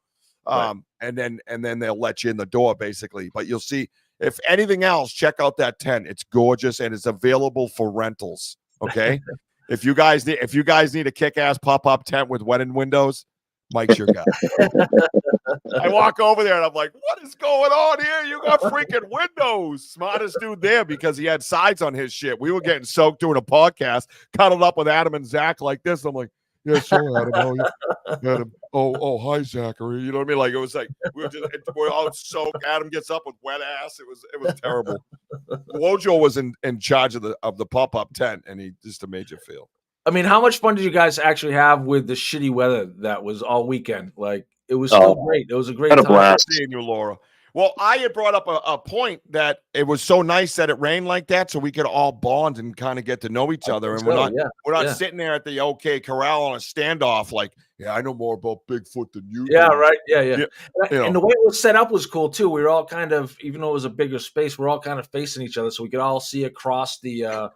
And then they'll let you in the door, basically. But you'll see, if anything else, check out that tent. It's gorgeous and it's available for rentals. Okay. If you guys need a kick-ass pop-up tent with wedding windows, Mike's your guy. I walk over there and I'm like, what is going on here? You got freaking windows. Smartest dude there because he had sides on his shit. We were getting soaked doing a podcast, cuddled up with Adam and Zach like this. I'm like, yeah, sure, Adam. Adam. Oh, hi, Zachary. You know what I mean? Like, it was like we're all soaked. Adam gets up with wet ass. It was terrible. Wojo was in charge of the pop-up tent, and he just made you feel. I mean, how much fun did you guys actually have with the shitty weather that was all weekend? Like, it was still great. It was a great time. Blast. Seeing you, Laura. Well, I had brought up a point that it was so nice that it rained like that, so we could all bond and kind of get to know each other. And we're not sitting there at the OK Corral on a standoff like, yeah, I know more about Bigfoot than you. Yeah, do. right. Yeah. And the way it was set up was cool too. We were all kind of, even though it was a bigger space, we're all kind of facing each other, so we could all see across the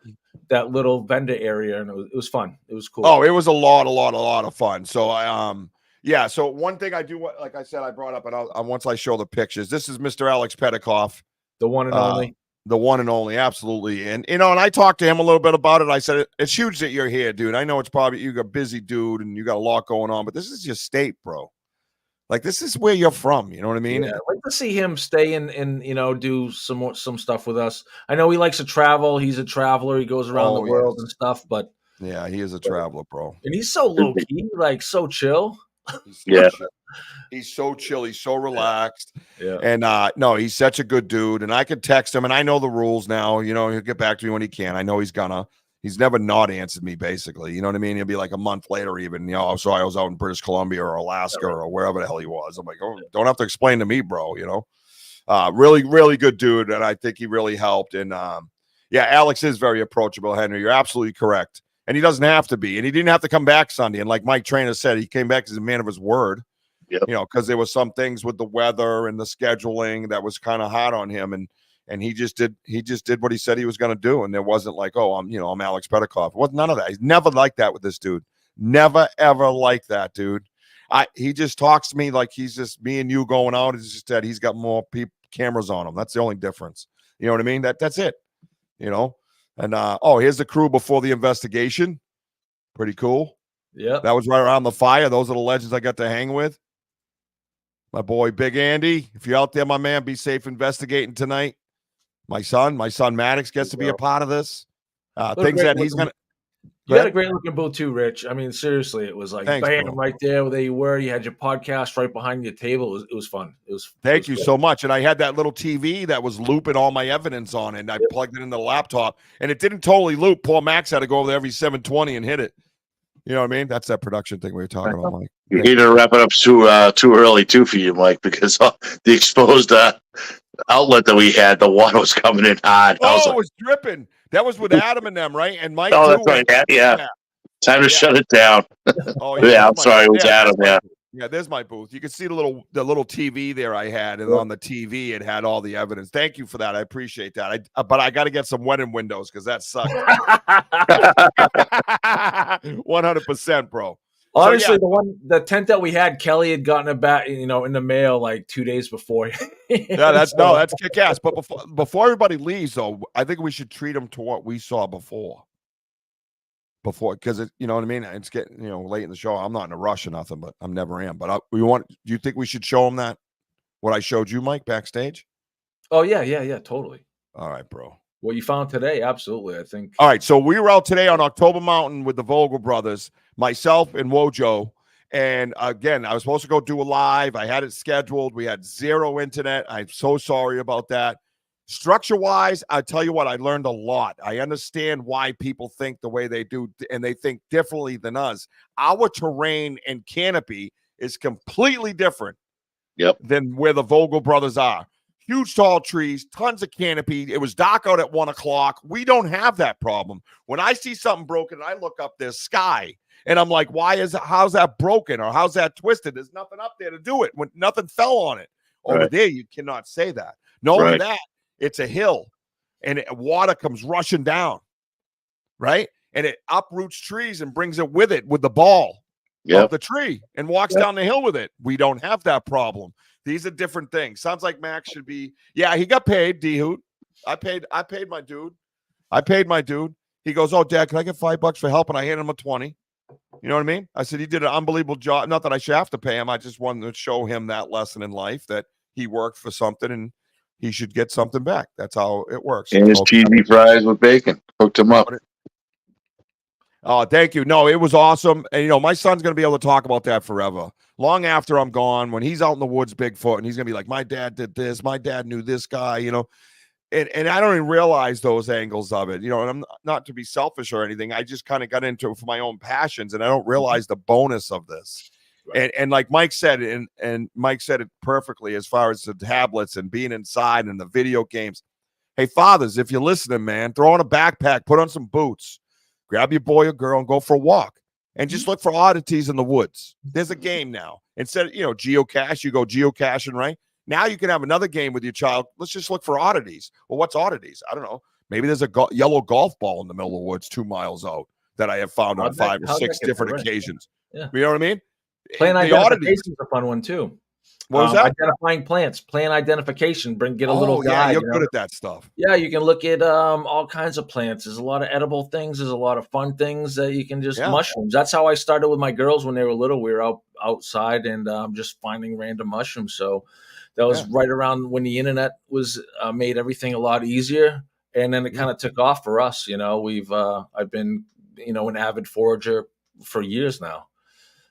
that little vendor area, and it was fun. It was cool. Oh, it was a lot of fun. So yeah. So one thing I do, like I said, I brought up, and once I show the pictures, this is Mr. Alex Petikoff, the one and only. The one and only, absolutely. And, and I talked to him a little bit about it. I said, it's huge that you're here, dude. I know it's probably, you're a busy dude and you got a lot going on, but this is your state, bro. Like, this is where you're from. You know what I mean? Yeah, I'd like to see him stay and do some stuff with us. I know he likes to travel. He's a traveler. He goes around the world and stuff, but. Yeah, he is a traveler, bro. And he's so low key, like so chill. He's so chill. He's so relaxed. Yeah. And no, he's such a good dude. And I could text him, and I know the rules now. He'll get back to me when he can. I know he's gonna. He's never not answered me, basically. You know what I mean? He'll be like a month later, even. So I was out in British Columbia or Alaska or wherever the hell he was. I'm like, oh, don't have to explain to me, bro. Really, really good dude, and I think he really helped. And yeah, Alex is very approachable, Henry. You're absolutely correct. And he doesn't have to be. And he didn't have to come back Sunday. And like Mike Trainer said, he came back as a man of his word. Yep. Because there was some things with the weather and the scheduling that was kind of hard on him. And he just did what he said he was going to do. And there wasn't like, oh, I'm Alex Petikoff. It wasn't none of that. He's never like that with this dude. Never, ever like that, dude. He just talks to me like he's just me and you going out. It's just that he's got more cameras on him. That's the only difference. You know what I mean? That's it. And here's the crew before the investigation. Pretty cool. Yeah. That was right around the fire. Those are the legends I got to hang with. My boy, Big Andy. If you're out there, my man, be safe investigating tonight. My son Maddox gets to be a part of this. Things that he's going to. You had a great looking booth too, Rich. I mean, seriously, it was like, thanks, bam, bro. right there where you were. You had your podcast right behind your table. It was fun. Thank you so much. And I had that little TV that was looping all my evidence on it. And I plugged it into the laptop, and it didn't totally loop. Poor Max had to go over there every 720 and hit it. You know what I mean? That's that production thing we were talking about, Mike. You need to wrap it up too early too for you, Mike, because the exposed outlet that we had, the water was coming in hard. It was dripping. That was with Adam and them, right? And Mike. Oh, that's right. Yeah. Time to shut it down. Oh, yeah. I'm sorry. It was Adam. Yeah. Yeah, there's my booth. You can see the little TV there I had, and on the TV it had all the evidence. Thank you for that. I appreciate that. But I got to get some wedding windows because that sucked. 100%, bro. Honestly, the tent that we had, Kelly had gotten it back, in the mail like 2 days before. Yeah, that's kick ass. But before everybody leaves, though, I think we should treat them to what we saw before, because you know what I mean. It's getting late in the show. I'm not in a rush or nothing, but I'm never am. But do you think we should show them that what I showed you, Mike, backstage? Oh yeah, totally. All right, bro. What you found today, absolutely. I think. All right, so we were out today on October Mountain with the Vogel brothers, myself and Wojo. And again, I was supposed to go do a live. I had it scheduled. We had zero internet. I'm so sorry about that. Structure-wise, I tell you what, I learned a lot. I understand why people think the way they do, and they think differently than us. Our terrain and canopy is completely different than where the Vogel brothers are. Huge tall trees, tons of canopy. It was dark out at 1 o'clock. We don't have that problem. When I see something broken, I look up, there's sky. And I'm like, how's that broken? Or how's that twisted? There's nothing up there to do it. When nothing fell on it. Over there, you cannot say that. Not only that, it's a hill. And water comes rushing down. Right? And it uproots trees and brings it with the ball of the tree and walks down the hill with it. We don't have that problem. These are different things. Sounds like Max should be. Yeah, he got paid, D-Hoot. I paid my dude. He goes, "Oh, Dad, can I get $5 for help?" And I handed him a 20. You know what I mean? I said he did an unbelievable job. Not that I should have to pay him. I just wanted to show him that lesson in life, that he worked for something and he should get something back. That's how it works. And his cheesy fries with bacon. Hooked him up. Oh, thank you. No, it was awesome. And, my son's going to be able to talk about that forever. Long after I'm gone, when he's out in the woods, Bigfoot, and he's going to be like, my dad did this. My dad knew this guy, And I don't even realize those angles of it, and I'm not to be selfish or anything. I just kind of got into it for my own passions, and I don't realize the bonus of this. Right. And like Mike said, and Mike said it perfectly as far as the tablets and being inside and the video games. Hey, fathers, if you're listening, man, throw on a backpack, put on some boots, grab your boy or girl and go for a walk. And just look for oddities in the woods. There's a game now. Instead of, geocache, you go geocaching, right? Now you can have another game with your child. Let's just look for oddities. Well, what's oddities? I don't know. Maybe there's a yellow golf ball in the middle of the woods 2 miles out that I have found on 5 or 6 different occasions. Yeah. You know what I mean? Plant identification is a fun one, too. What was that? Identifying plants, plant identification. Get a little guide. Yeah, you're good at that stuff. Yeah, you can look at all kinds of plants. There's a lot of edible things. There's a lot of fun things that you can just mushrooms. That's how I started with my girls when they were little. We were outside and just finding random mushrooms. So that was right around when the internet was made everything a lot easier. And then it kind of took off for us. I've been an avid forager for years now.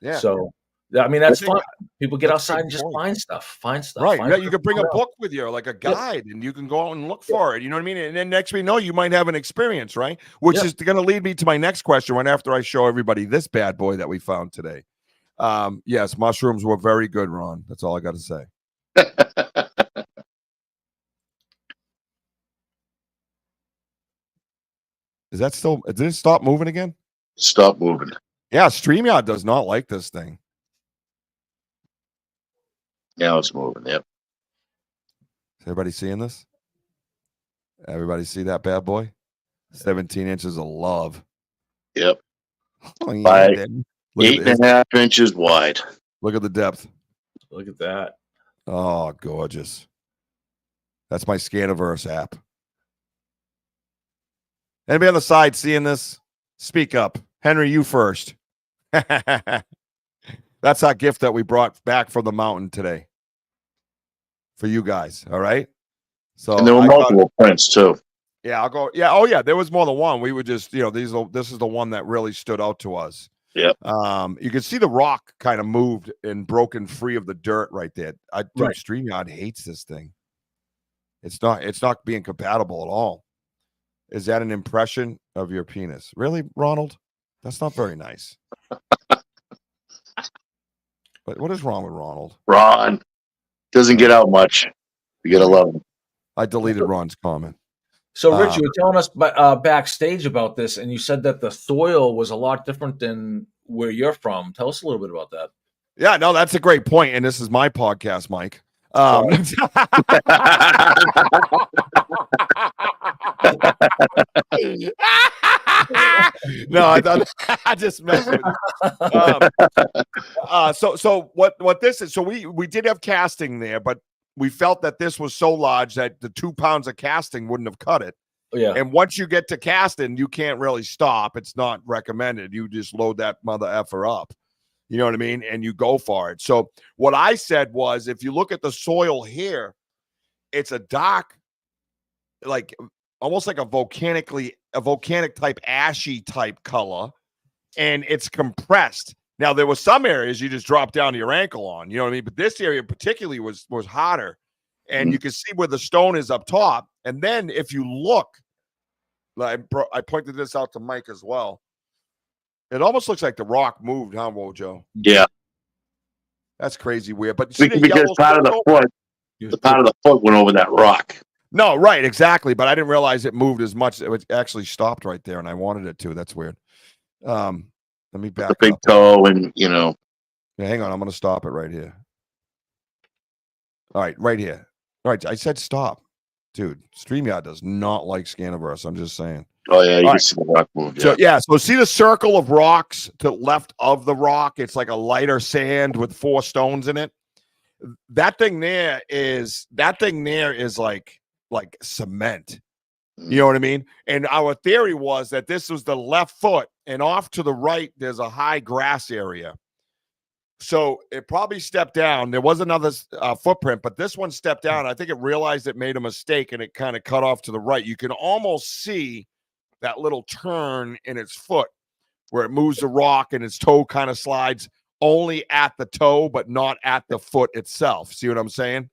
Yeah. So. I mean, that's fun. People get outside and just find stuff. Right. You could bring a book with you, like a guide, and you can go out and look for it. You know what I mean? And then next we know, you might have an experience, right? Which is going to lead me to my next question right after I show everybody this bad boy that we found today. Yes, mushrooms were very good, Ron. That's all I got to say. Is that still? Did it stop moving again? Stop moving. Yeah, StreamYard does not like this thing. Now it's moving. Yep. Is everybody seeing this? Everybody see that bad boy? 17 inches of love. Yep. Oh, yeah, by 8.5 inches wide. Look at the depth. Look at that. Oh, gorgeous. That's my Scaniverse app. Anybody on the side seeing this? Speak up. Henry, you first. That's our gift that we brought back from the mountain today for you guys. All right. So and there were multiple prints too. Yeah, I'll go. Yeah. Oh, yeah. There was more than one. We were just, this is the one that really stood out to us. Yep. You can see the rock kind of moved and broken free of the dirt right there. Dude, StreamYard hates this thing. It's not being compatible at all. Is that an impression of your penis? Really, Ronald? That's not very nice. But what is wrong with Ronald? Ron doesn't get out much. You gotta love him. I deleted Ron's comment. So, Rich, you were telling us backstage about this, and you said that the soil was a lot different than where you're from. Tell us a little bit about that. Yeah, no, that's a great point, and this is my podcast, Mike. No, I thought I just messed with you. So what this is? So we did have casting there, but we felt that this was so large that the 2 pounds of casting wouldn't have cut it. Yeah. And once you get to casting, you can't really stop. It's not recommended. You just load that mother effer up. You know what I mean? And you go for it. So what I said was, if you look at the soil here, it's a dark, like almost like a volcanic type ashy type color, and it's compressed. Now there was some areas you just drop down to your ankle on, you know what I mean? But this area particularly was hotter, and you can see where the stone is up top. And then if you look, I pointed this out to Mike as well. It almost looks like the rock moved, huh, Wojo? Yeah. That's crazy weird. But you see the Because yellow part of the foot, the part of the foot went over that rock. No, right, exactly. But I didn't realize it moved as much. It actually stopped right there, and I wanted it to. That's weird. Let me back The big up. toe, and you know. Yeah, hang on. I'm going to stop it right here. All right, right here. All right, I said stop. Dude, StreamYard does not like Scaniverse. I'm just saying. Oh, yeah, you All can right. see the rock move. Yeah. So see the circle of rocks to the left of the rock? It's like a lighter sand with 4 stones in it. That thing there is like cement. You know what I mean? And our theory was that this was the left foot, and off to the right, there's a high grass area. So it probably stepped down. There was another footprint, but this one stepped down. I think it realized it made a mistake, and it kind of cut off to the right. You can almost see that little turn in its foot where it moves the rock and its toe kind of slides only at the toe, but not at the foot itself. See what I'm saying?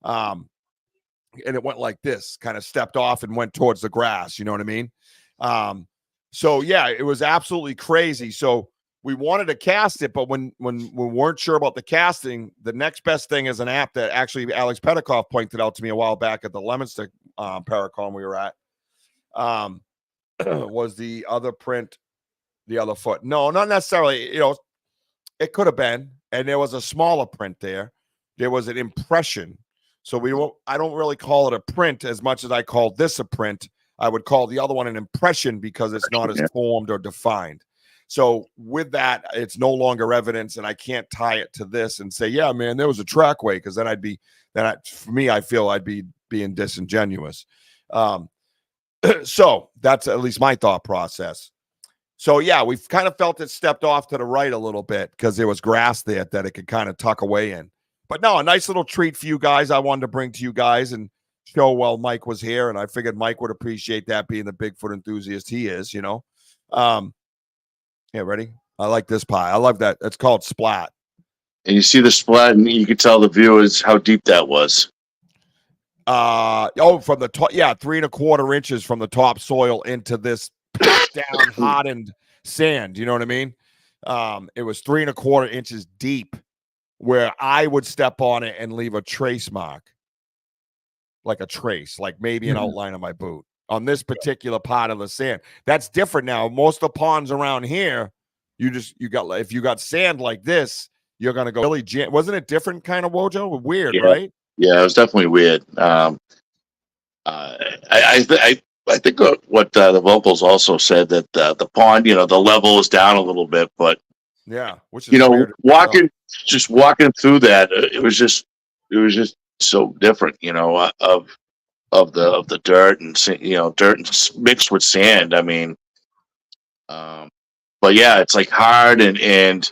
And it went like this, kind of stepped off and went towards the grass. You know what I mean? So yeah, it was absolutely crazy. So we wanted to cast it, but when we weren't sure about the casting, the next best thing is an app that actually Alex Petikoff pointed out to me a while back at the Lemonstick Paracon we were at. Was the other print the other foot? No, not necessarily. You know, it could have been, and there was a smaller print there. There was an impression. So I don't really call it a print as much as I call this a print. I would call the other one an impression because it's not as formed or defined. So with that, it's no longer evidence, and I can't tie it to this and say, yeah, man, there was a trackway, because then for me, I feel I'd be being disingenuous. So that's at least my thought process. So yeah, we've kind of felt it stepped off to the right a little bit because there was grass there that it could kind of tuck away in. But no, a nice little treat for you guys. I wanted to bring to you guys and show while Mike was here, and I figured Mike would appreciate that, being the Bigfoot enthusiast he is, you know. Yeah, ready? I like this pie. I love that. It's called Splat. And you see the splat, and you could tell the viewers how deep that was. From the top, 3¼ inches from the topsoil into this down hardened sand. You know what I mean? It was 3¼ inches deep, where I would step on it and leave a trace mark, like a trace, like maybe an outline of my boot on this particular part of the sand. That's different now. Most of the ponds around here, if you got sand like this, you're gonna go really jam. Wasn't it different kind of, Wojo? Weird, right? Yeah, it was definitely weird. I think what the vocals also said, that the pond, the level is down a little bit, but yeah, which is weird. walking through that, it was just so different, of the dirt and dirt mixed with sand. I mean, but yeah, it's like hard and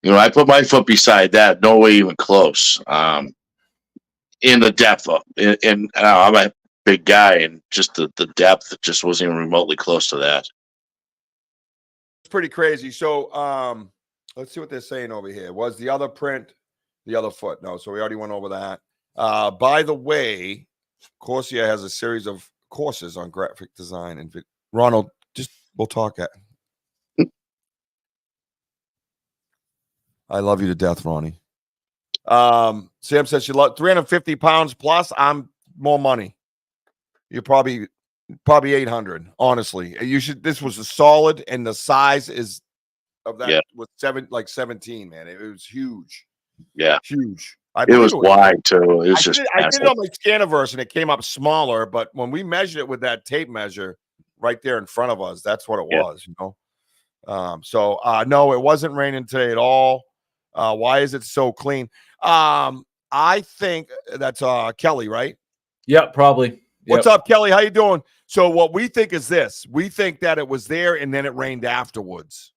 I put my foot beside that, no way even close. In the depth of, and I'm a big guy, and just the depth, it just wasn't even remotely close to that. It's pretty crazy. So let's see what they're saying over here. Was the other print the other foot? No, so we already went over that. By the way, Corsia has a series of courses on graphic design and Ronald, we'll talk at. I love you to death, Ronnie. Sam says she loves 350 pounds plus. I'm more money. You're probably 800. Honestly, this was a solid, and the size is of that was 17. Man, it was huge. Yeah, huge. It was wide too. It was I did it on my Scaniverse, and it came up smaller. But when we measured it with that tape measure right there in front of us, that's what it was. You know. No, it wasn't raining today at all. Why is it so clean? I think that's Kelly, right? Yep, probably. What's up, Kelly? How you doing? So what we think is this. We think that it was there and then it rained afterwards.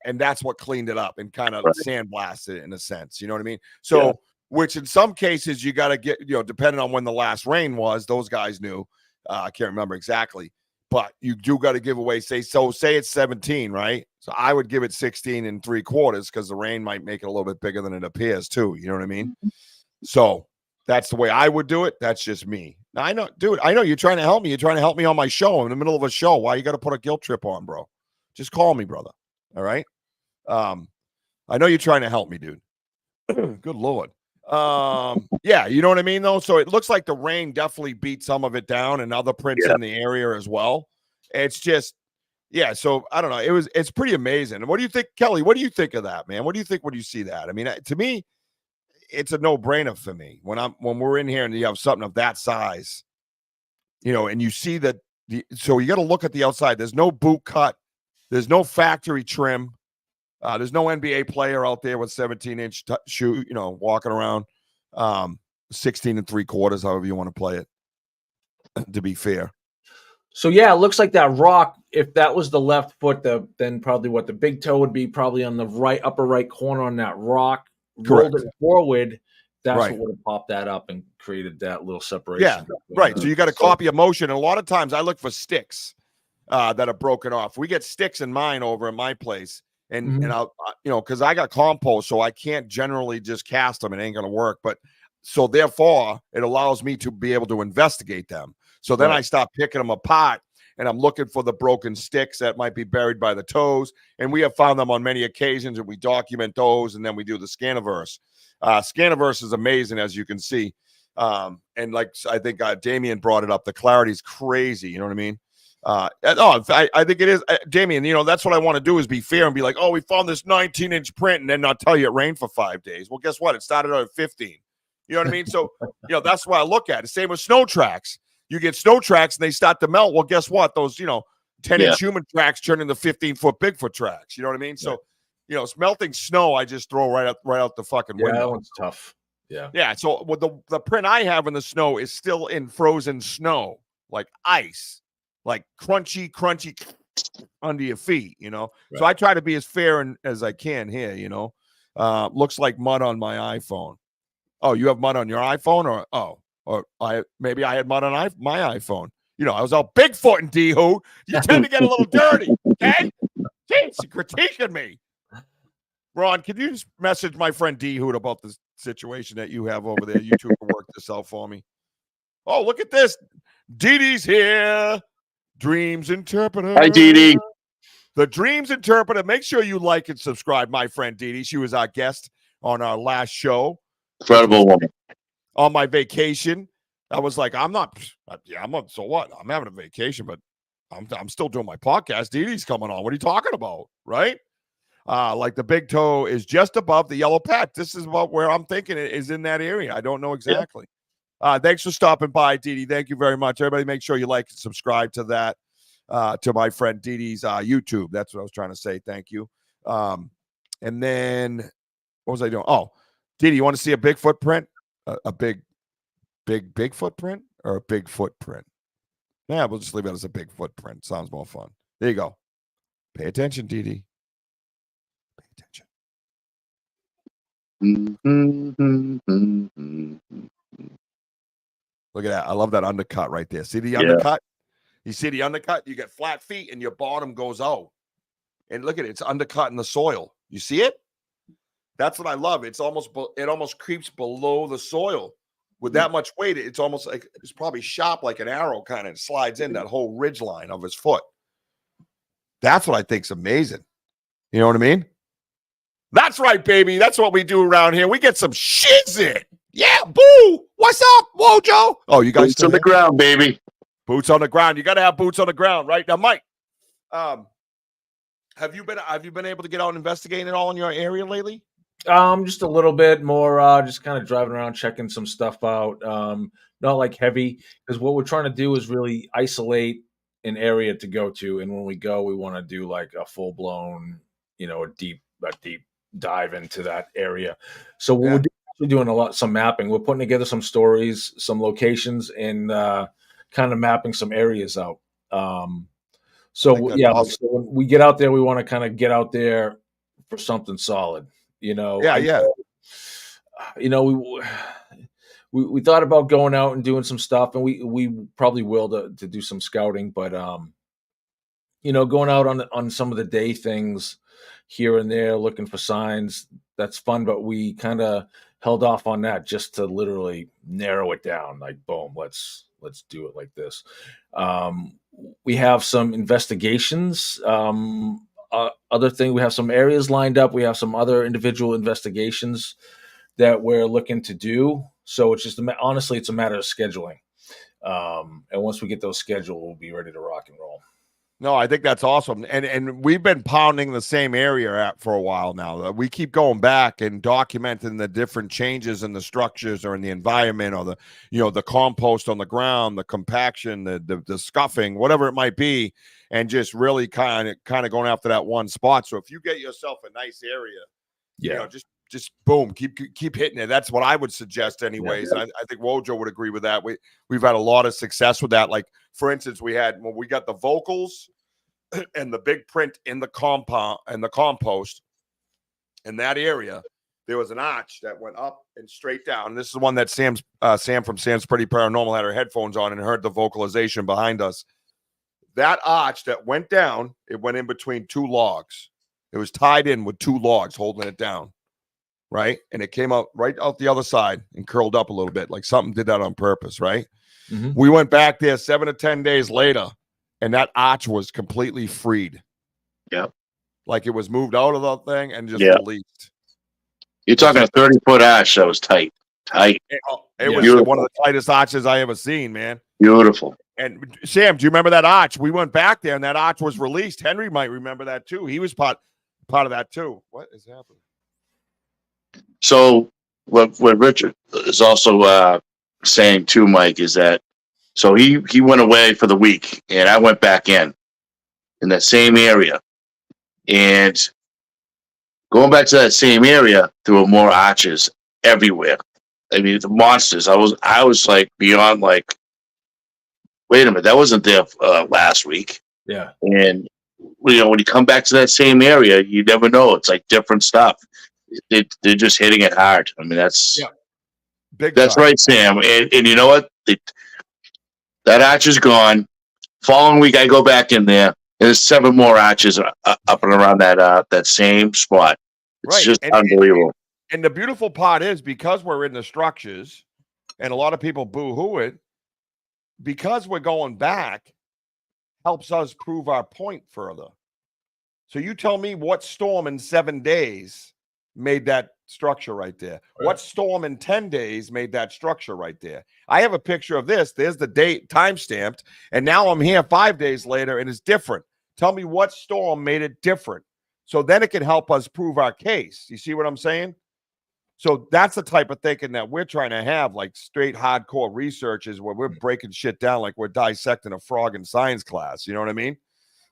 And that's what cleaned it up and kind of sandblasted it in a sense. You know what I mean? So, which in some cases you got to get, depending on when the last rain was, those guys knew. I can't remember exactly. But you do got to give away, say it's 17, right? So I would give it 16 3/4 because the rain might make it a little bit bigger than it appears too. You know what I mean? So that's the way I would do it. That's just me. Now, I know, dude, I know you're trying to help me. You're trying to help me on my show. I'm in the middle of a show. Why you got to put a guilt trip on, bro? Just call me, brother. All right? I know you're trying to help me, dude. Good Lord. Yeah, you know what I mean, though? So it looks like the rain definitely beat some of it down and other prints in the area as well. It's just, so I don't know. It's pretty amazing. And what do you think, Kelly? What do you think of that, man? What do you think when you see that? I mean, to me, it's a no-brainer for me. When we're in here and you have something of that size, and you see that, so you got to look at the outside. There's no boot cut. There's no factory trim. There's no NBA player out there with 17-inch shoe, walking around 16 3/4, however you want to play it, to be fair. So, it looks like that rock, if that was the left foot, then probably what the big toe would be probably on the upper right corner on that rock. Correct. Rolled it forward. That's what would have popped that up and created that little separation. Yeah, right. So you got to copy a motion. And a lot of times I look for sticks that are broken off. We get sticks in mine over at my place. And I'll, because I got compost, so I can't generally just cast them. It ain't going to work. But so therefore, it allows me to be able to investigate them. So then I stop picking them apart and I'm looking for the broken sticks that might be buried by the toes. And we have found them on many occasions and we document those. And then we do the Scaniverse. Scaniverse is amazing, as you can see. And like I think Damien brought it up, the clarity is crazy. You know what I mean? I think it is, Damien. That's what I want to do is be fair and be like, oh, we found this 19-inch print, and then not tell you it rained for 5 days. Well, guess what? It started out at 15. You know what I mean? So, that's why I look at it. Same with snow tracks. You get snow tracks and they start to melt. Well, guess what? Those 10-inch human tracks turn into 15-foot Bigfoot tracks. You know what I mean? So, melting snow, I just throw right out the fucking window. That one's tough. Yeah. So with the print I have in the snow is still in frozen snow, like ice. Like crunchy under your feet, Right. So I try to be as fair as I can here, Looks like mud on my iPhone. Oh, you have mud on your iPhone, or I had mud on my iPhone. I was all Bigfoot and D-Hoot. You tend to get a little dirty, okay? Jeez, you're critiquing me. Ron, can you just message my friend D-Hoot about the situation that you have over there? You two can work this out for me. Oh, look at this. Dee Dee's here. Dreams Interpreter. Hi, Dee Dee. The Dreams Interpreter. Make sure you like and subscribe, my friend Dee Dee. She was our guest on our last show. Incredible woman. On my vacation, I was like, so what? I'm having a vacation, but I'm still doing my podcast. Dee Dee's coming on. What are you talking about? Right? Like the big toe is just above the yellow patch. This is about where I'm thinking it is in that area. I don't know exactly. Thanks for stopping by, Dee Dee. Thank you very much. Everybody make sure you like and subscribe to that, to my friend Dee Dee's YouTube. That's what I was trying to say. Thank you. And then what was I doing? Oh, Dee Dee, you want to see a big footprint? A big footprint or a big footprint? Yeah, we'll just leave it as a big footprint. Sounds more fun. There you go. Pay attention, Dee Dee. Pay attention. Look at that. I love that undercut right there. See the undercut? You see the undercut? You get flat feet and your bottom goes out. And look at it. It's undercut in the soil. You see it? That's what I love. It almost creeps below the soil. With that much weight, it's almost like it's probably sharp like an arrow kind of slides in that whole ridge line of his foot. That's what I think's amazing. You know what I mean? That's right, baby. That's what we do around here. We get some shiz in. Yeah, boo. What's up, Wojo? Oh, you guys boots on the ground, baby. Boots on the ground. You got to have boots on the ground, right? Now, Mike, have you been able to get out and investigate it all in your area lately? Just a little bit more, just kind of driving around, checking some stuff out. Not like heavy, because what we're trying to do is really isolate an area to go to, and when we go, we want to do like a full blown, a deep dive into that area. So we're doing some mapping. We're putting together some stories, some locations, and kind of mapping some areas out. Awesome. So when we get out there, we want to kind of get out there for something solid. We thought about going out and doing some stuff, and we probably will to do some scouting, but going out on some of the day things here and there, looking for signs, that's fun, but we kind of held off on that just to literally narrow it down. Like, boom, let's do it like this. We have some investigations. Other thing, we have some areas lined up. We have some other individual investigations that we're looking to do. So it's just honestly, it's a matter of scheduling. And once we get those scheduled, we'll be ready to rock and roll. No, I think that's awesome. And we've been pounding the same area for a while now. We keep going back and documenting the different changes in the structures or in the environment, or the compost on the ground, the compaction, the scuffing, whatever it might be, and just really kind of going after that one spot. So if you get yourself a nice area, just boom, keep hitting it. That's what I would suggest anyways. Yeah. I think Wojo would agree with that. We've had a lot of success with that. Like, for instance, when we got the vocals and the big print in the compound and the compost in that area, there was an arch that went up and straight down. And this is one that Sam from Sam's Pretty Paranormal had her headphones on and heard the vocalization behind us. That arch that went down, it went in between two logs. It was tied in with two logs holding it down. Right. And it came out right out the other side and curled up a little bit, like something did that on purpose. Right. Mm-hmm. We went back there 7 to 10 days later, and that arch was completely freed. Yeah. Like it was moved out of the thing and just released. You're talking a 30-foot arch that was tight. It was one of the tightest arches I ever seen, man. Beautiful. And Sam, do you remember that arch? We went back there and that arch was released. Henry might remember that too. He was part of that too. What is happening? So what Richard is also saying too, Mike, is that so he went away for the week and I went back in that same area, and going back to that same area, there were more arches everywhere. I mean, the monsters. I was like beyond like, wait a minute, that wasn't there last week. Yeah. And when you come back to that same area, you never know. It's like different stuff. They're just hitting it hard. I mean, that's right, Sam. And you know what? That arch is gone. Following week, I go back in there. And there's 7 more arches up and around that same spot. It's just unbelievable. And the beautiful part is, because we're in the structures, and a lot of people boo-hoo it, because we're going back, helps us prove our point further. So you tell me what storm in 7 days made that structure right there. Right. What storm in 10 days made that structure right there? I have a picture of this. There's the date time stamped. And now I'm here 5 days later and it's different. Tell me what storm made it different. So then it can help us prove our case. You see what I'm saying? So that's the type of thinking that we're trying to have, like straight hardcore researches where we're breaking shit down like we're dissecting a frog in science class. You know what I mean?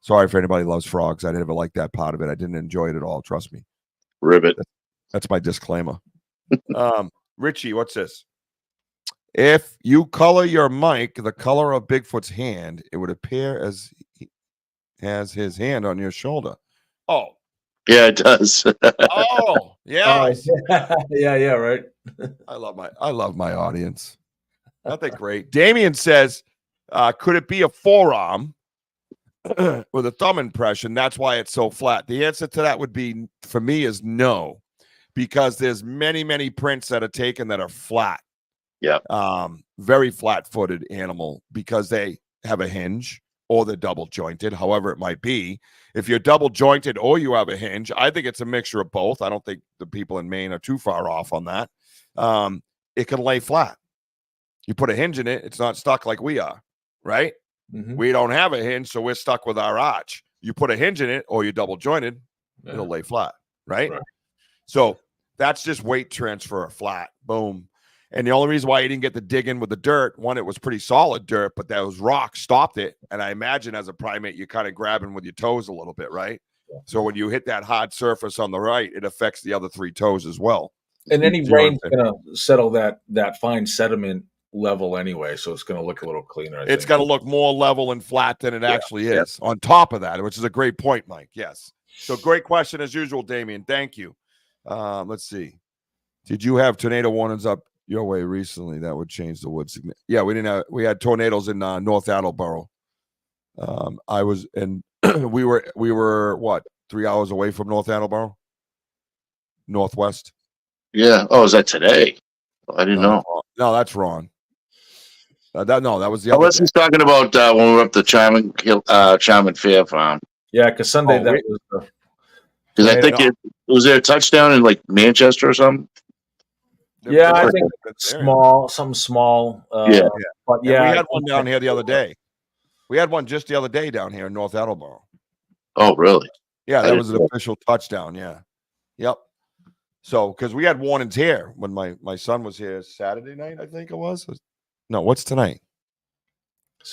Sorry if anybody loves frogs. I never liked that part of it. I didn't enjoy it at all. Trust me. Ribbit. That's my disclaimer. Richie, what's this? If you color your mic the color of Bigfoot's hand, it would appear as he has his hand on your shoulder. Oh. Yeah, it does. Oh, yeah. Yeah, right. I love my audience. Aren't they great? Damien says, could it be a forearm with a thumb impression? That's why it's so flat. The answer to that would be, for me, is no, because there's many, many prints that are taken that are flat. Yeah. Very flat-footed animal, because they have a hinge or they're double jointed, however it might be. If you're double jointed or you have a hinge, I think it's a mixture of both. I don't think the people in Maine are too far off on that. It can lay flat. You put a hinge in it, it's not stuck like we are, right? Mm-hmm. We don't have a hinge, so we're stuck with our arch. You put a hinge in it or you're double jointed, it'll lay flat, right? So that's just weight transfer, flat, boom. And the only reason why he didn't get to dig in with the dirt, one, it was pretty solid dirt, but those rocks stopped it. And I imagine as a primate, you're kind of grabbing with your toes a little bit, right? So when you hit that hard surface on the right, it affects the other 3 toes as well. And any rain's going to settle that fine sediment level anyway, so it's going to look a little cleaner. It's going to look more level and flat than it actually is. On top of that, which is a great point, Mike. Yes. So great question as usual, Damien. Thank you. Let's see. Did you have tornado warnings up your way recently? That would change the woods. Yeah, we had tornadoes in North Attleboro. I was in we were what, 3 hours away from North Attleboro? Northwest. Yeah. Oh, is that today? I didn't know. No, that's wrong. That was the other. Unless he's talking about when we were up the Charming Fair Farm. Yeah, because Sunday was because I think was there a touchdown in like Manchester or something. Yeah, I think something small. Yeah. But we had one down here the other day. We had one just the other day down here in North Attleboro. Oh, really? Yeah, that was an official touchdown. Yeah. Yep. So, because we had warnings here when my son was here Saturday night, I think it was. No, what's tonight?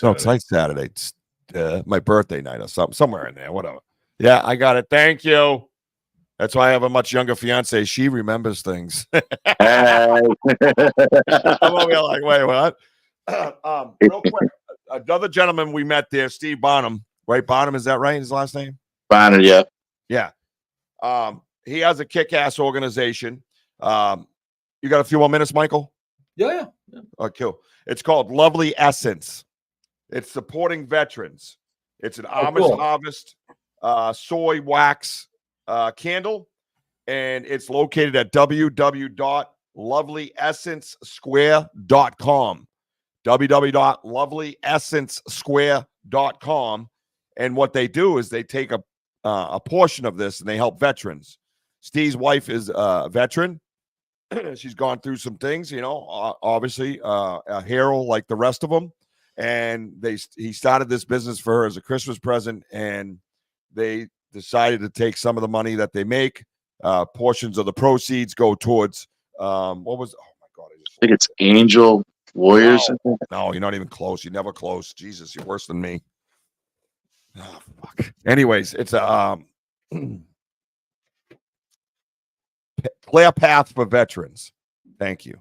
No, tonight's Saturday. It's my birthday night or something, somewhere in there, whatever. Yeah, I got it. Thank you. That's why I have a much younger fiance. She remembers things. I'm over here like, wait, what? Real quick, another gentleman we met there, Steve Bonham, right? Bonham, is that right? His last name? Banter, yeah. Yeah. He has a kick-ass organization. You got a few more minutes, Michael? Yeah. Oh, cool. It's called Lovely Essence. It's supporting veterans. It's an Amish harvest soy wax candle, and it's located at www.lovelyessencesquare.com. www.lovelyessencesquare.com. And what they do is they take a portion of this and they help veterans. Steve's wife is a veteran. She's gone through some things, obviously a hero like the rest of them. And he started this business for her as a Christmas present, and they decided to take some of the money that they make. Portions of the proceeds go towards I think it's Angel Warriors. No, you're not even close. You're never close. Jesus, you're worse than me. Oh, fuck. Anyways, it's a Clear Path for Veterans. Thank you.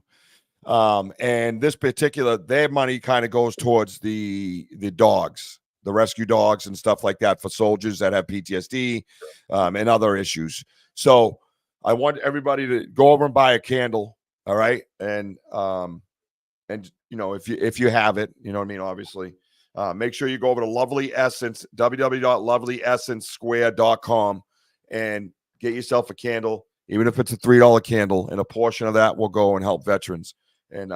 And this particular, their money kind of goes towards the dogs, the rescue dogs and stuff like that for soldiers that have PTSD and other issues. So I want everybody to go over and buy a candle. All right. And if you have it, you know what I mean? Obviously, make sure you go over to Lovely Essence, www.lovelyessencesquare.com, and get yourself a candle, even if it's a $3 candle, and a portion of that will go and help veterans. And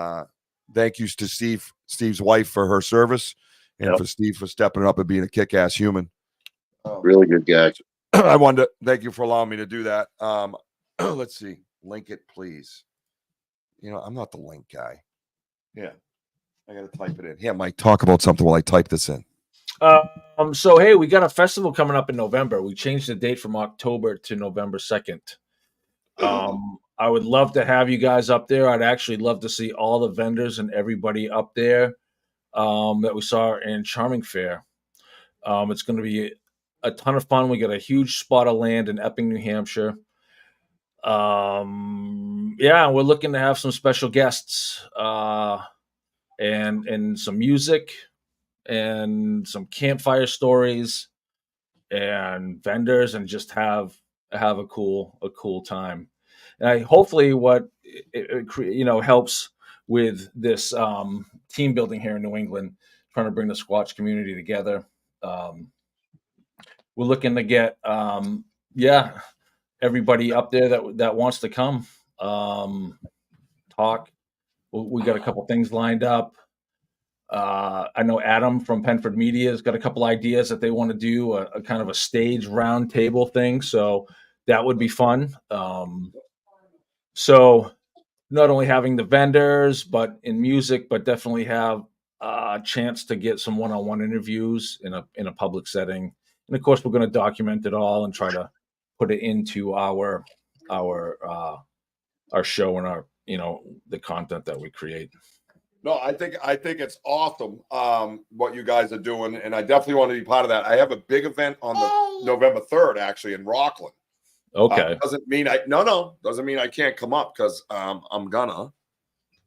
thank you to Steve's wife for her service, and for Steve for stepping up and being a kick-ass human. Really good guy. I wanted to thank you for allowing me to do that. Let's see. Link it, please. I'm not the link guy. Yeah. I got to type it in. Yeah, Mike, talk about something while I type this in. So, hey, we got a festival coming up in November. We changed the date from October to November 2nd. I would love to have you guys up there. I'd actually love to see all the vendors and everybody up there that we saw in Charming Fair. It's going to be a ton of fun. We got a huge spot of land in Epping, New Hampshire. We're looking to have some special guests and some music and some campfire stories and vendors, and just have a cool time. And hopefully what it helps with this team building here in New England, trying to bring the Squatch community together. We're looking to get everybody up there that wants to come talk. We got a couple things lined up. I know Adam from Penford Media has got a couple ideas that they want to do a kind of a stage round table thing. So that would be fun. So not only having the vendors, but in music, but definitely have a chance to get some one-on-one interviews in a public setting. And of course, we're going to document it all and try to put it into our show and the content that we create. No, I think it's awesome what you guys are doing, and I definitely want to be part of that. I have a big event on the November 3rd, actually, in Rockland. Okay. Doesn't mean I can't come up, because I'm gonna.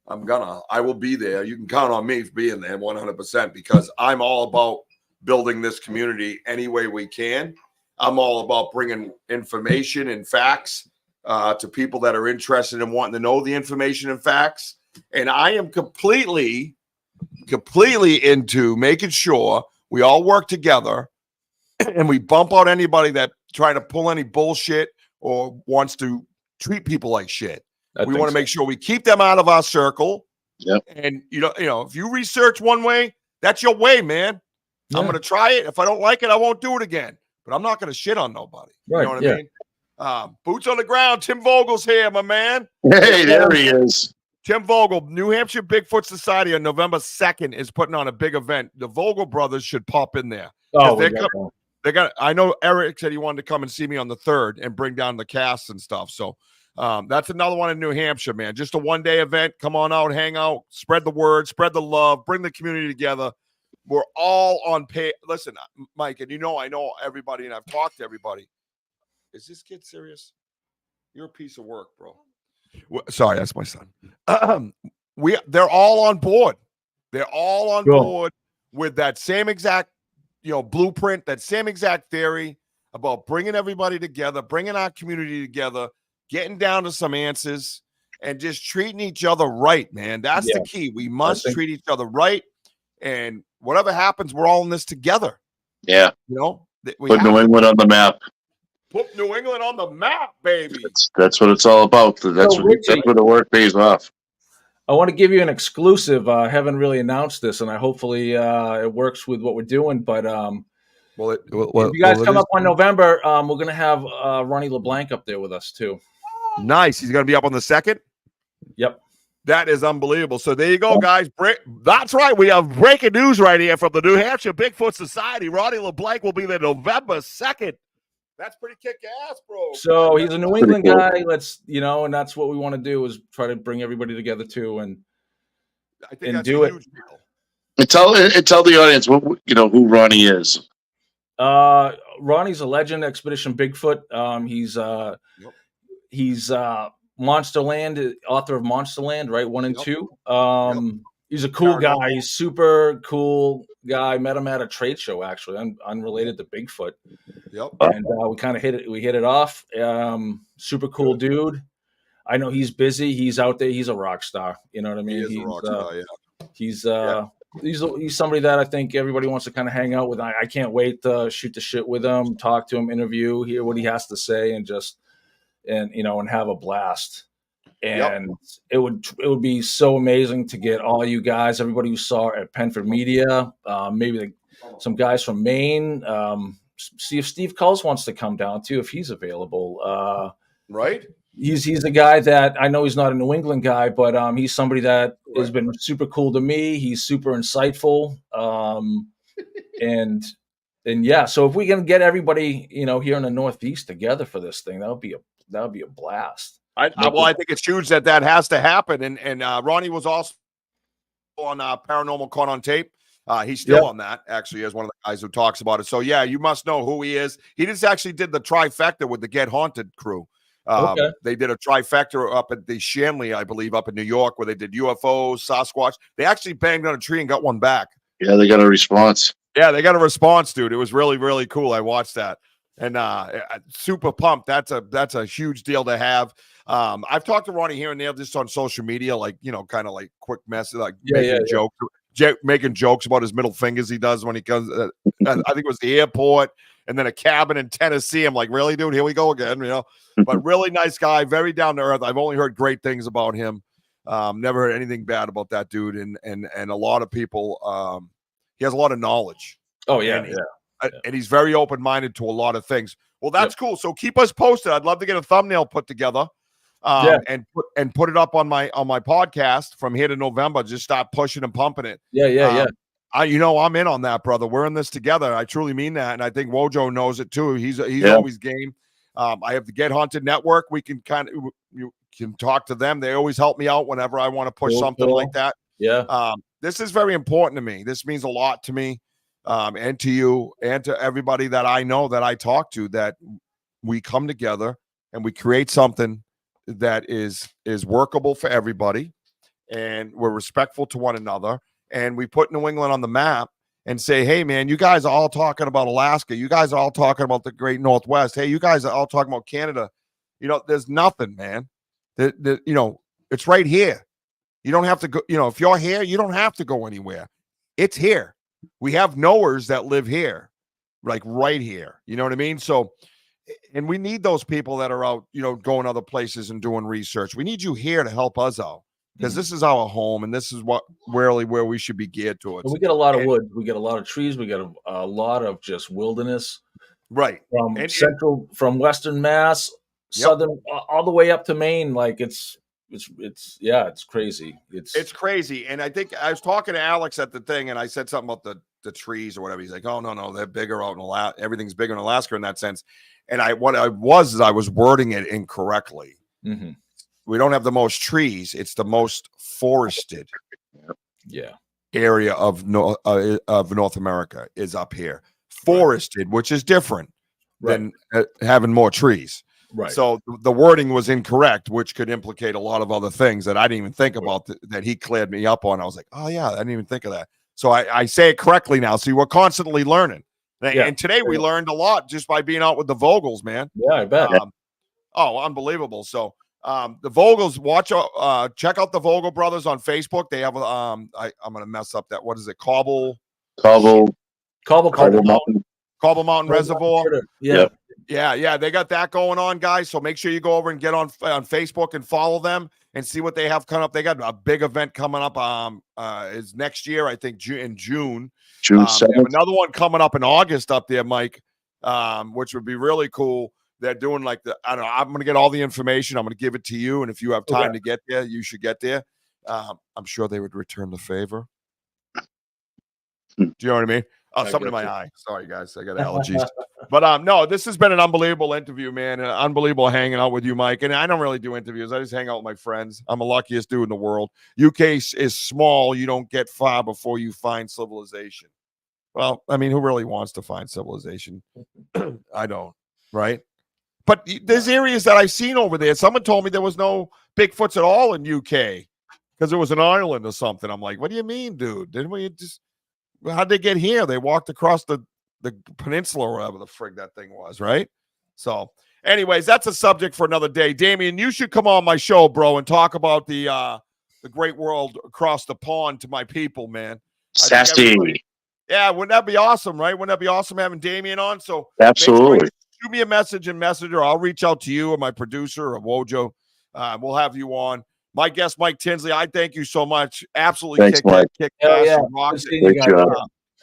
I will be there. You can count on me for being there 100%, because I'm all about building this community any way we can. I'm all about bringing information and facts to people that are interested in wanting to know the information and facts. And I am completely into making sure we all work together and we bump out anybody that try to pull any bullshit or wants to treat people like shit. We want to make sure we keep them out of our circle. Yep. And if you research one way, that's your way, man. Yeah. I'm going to try it. If I don't like it, I won't do it again. But I'm not going to shit on nobody. Right. You know what I mean? Boots on the ground. Tim Vogel's here, my man. Hey, there he is. Tim Vogel, New Hampshire Bigfoot Society on November 2nd is putting on a big event. The Vogel brothers should pop in there. Oh, I know Eric said he wanted to come and see me on the 3rd and bring down the cast and stuff. So that's another one in New Hampshire, man. Just a one-day event. Come on out, hang out, spread the word, spread the love, bring the community together. We're all on pay. Listen, Mike, and I know everybody, and I've talked to everybody. Is this kid serious? You're a piece of work, bro. Sorry, that's my son. They're all on board. They're all on board with that same exact, blueprint, that same exact theory about bringing everybody together, bringing our community together, getting down to some answers, and just treating each other right, man. That's the key. We must treat each other right, and whatever happens, we're all in this together. Yeah. Put New England on the map. Put New England on the map, baby. That's what it's all about. That's where the work pays off. I want to give you an exclusive. I haven't really announced this, and hopefully it works with what we're doing. But if you guys come up on November, we're going to have Ronnie LeBlanc up there with us too. Nice. He's going to be up on the 2nd? Yep. That is unbelievable. So there you go, guys. That's right. We have breaking news right here from the New Hampshire Bigfoot Society. Ronnie LeBlanc will be there November 2nd. That's pretty kick-ass, bro. So he's a New England guy. Let's, and that's what we want to do, is try to bring everybody together too, and I think that's do a it. Huge deal. And tell the audience who Ronnie is. Ronnie's a legend, Expedition Bigfoot. He's Monsterland, author of Monsterland, right? 1 and 2. He's a cool guy. He's super cool guy. Met him at a trade show, actually, unrelated to Bigfoot. Yep. And we kind of hit it off. Super cool dude. I know he's busy. He's out there. He's a rock star. You know what I mean? He's a rock star, He's somebody that I think everybody wants to kind of hang out with. I can't wait to shoot the shit with him, talk to him, interview, hear what he has to say, and have a blast. And it would be so amazing to get all you guys, everybody who saw at Penford Media, maybe some guys from Maine. See if Steve Culls wants to come down too, if he's available. Right. He's a guy that I know he's not a New England guy, but he's somebody that has been super cool to me. He's super insightful. So if we can get everybody, here in the Northeast together for this thing, that would be a blast. I think it's huge that has to happen. And Ronnie was also on Paranormal Caught on Tape. He's still on that, actually, as one of the guys who talks about it. So, you must know who he is. He just actually did the trifecta with the Get Haunted crew. They did a trifecta up at the Shanley, I believe, up in New York, where they did UFOs, Sasquatch. They actually banged on a tree and got one back. Yeah, they got a response. Yeah, they got a response, dude. It was really, really cool. I watched that. And super pumped. That's a huge deal to have. I've talked to Ronnie here and there just on social media, kind of like quick message, making jokes about his middle fingers he does when he comes. I think it was the airport and then a cabin in Tennessee. I'm like, really, dude? Here we go again, But really nice guy, very down to earth. I've only heard great things about him. Never heard anything bad about that dude. And a lot of people, he has a lot of knowledge. Oh, yeah, and he's very open-minded to a lot of things. Well, that's cool. So keep us posted. I'd love to get a thumbnail put together and put it up on my podcast from here to November. Just start pushing and pumping it. Yeah. I'm in on that, brother. We're in this together. I truly mean that. And I think Wojo knows it too. He's always game. I have the Get Haunted Network. We can can talk to them. They always help me out whenever I want to push something like that. Yeah. This is very important to me. This means a lot to me, and to you and to everybody that I know that I talk to, that we come together and we create something that is workable for everybody, and we're respectful to one another, and we put New England on the map and say, hey, man, you guys are all talking about Alaska. You guys are all talking about the great Northwest. Hey, you guys are all talking about Canada. There's nothing, man. It's right here. You don't have to go. If you're here, you don't have to go anywhere. It's here. We have knowers that live here, like right here. You know what I mean? So, and we need those people that are out, going other places and doing research. We need you here to help us out, because this is our home, and this is where we should be geared towards. We get a lot of wood. We get a lot of trees. We get a lot of just wilderness. Right. From Western Mass, Southern, all the way up to Maine. Like it's crazy. It's crazy. And I think I was talking to Alex at the thing, and I said something about the trees or whatever. He's like, oh, no, they're bigger out in Alaska. Everything's bigger in Alaska in that sense. And I was wording it incorrectly. Mm-hmm. We don't have the most trees. It's the most forested area of North America is up here. Forested, which is different than having more trees. Right. So the wording was incorrect, which could implicate a lot of other things that I didn't even think about that he cleared me up on. I was like, oh, yeah, I didn't even think of that. So I say it correctly now. See, we're constantly learning. And today we learned a lot just by being out with the Vogels, man. Yeah, I bet. Unbelievable. So the Vogels, check out the Vogel brothers on Facebook. They have I'm gonna mess up that. What is it? Cobble Mountain Reservoir. Yeah. They got that going on, guys. So make sure you go over and get on Facebook and follow them and see what they have coming up. They got a big event coming up. Is next year, I think, in June. June 7th. They have another one coming up in August up there, Mike, which would be really cool. They're doing like I'm going to get all the information. I'm going to give it to you. And if you have time to get there, you should get there. I'm sure they would return the favor. Do you know what I mean? Oh, something in my eye. Sorry, guys. I got allergies. But no, this has been an unbelievable interview, man. And unbelievable hanging out with you, Mike. And I don't really do interviews. I just hang out with my friends. I'm the luckiest dude in the world. UK is small. You don't get far before you find civilization. Well, I mean, who really wants to find civilization? I don't, right? But there's areas that I've seen over there. Someone told me there was no Bigfoots at all in UK because it was an island or something. I'm like, what do you mean, dude? Didn't we just... How'd they get here? They walked across the peninsula or whatever the frig that thing was, right? So, anyways, that's a subject for another day. Damien, you should come on my show, bro, and talk about the great world across the pond to my people, man. Sassy. Yeah, wouldn't that be awesome, right? Wouldn't that be awesome having Damien on? So absolutely. Shoot me a message in Messenger. I'll reach out to you or my producer or Wojo. We'll have you on. My guest, Mike Tinsley, I thank you so much. Absolutely kick ass. Great job.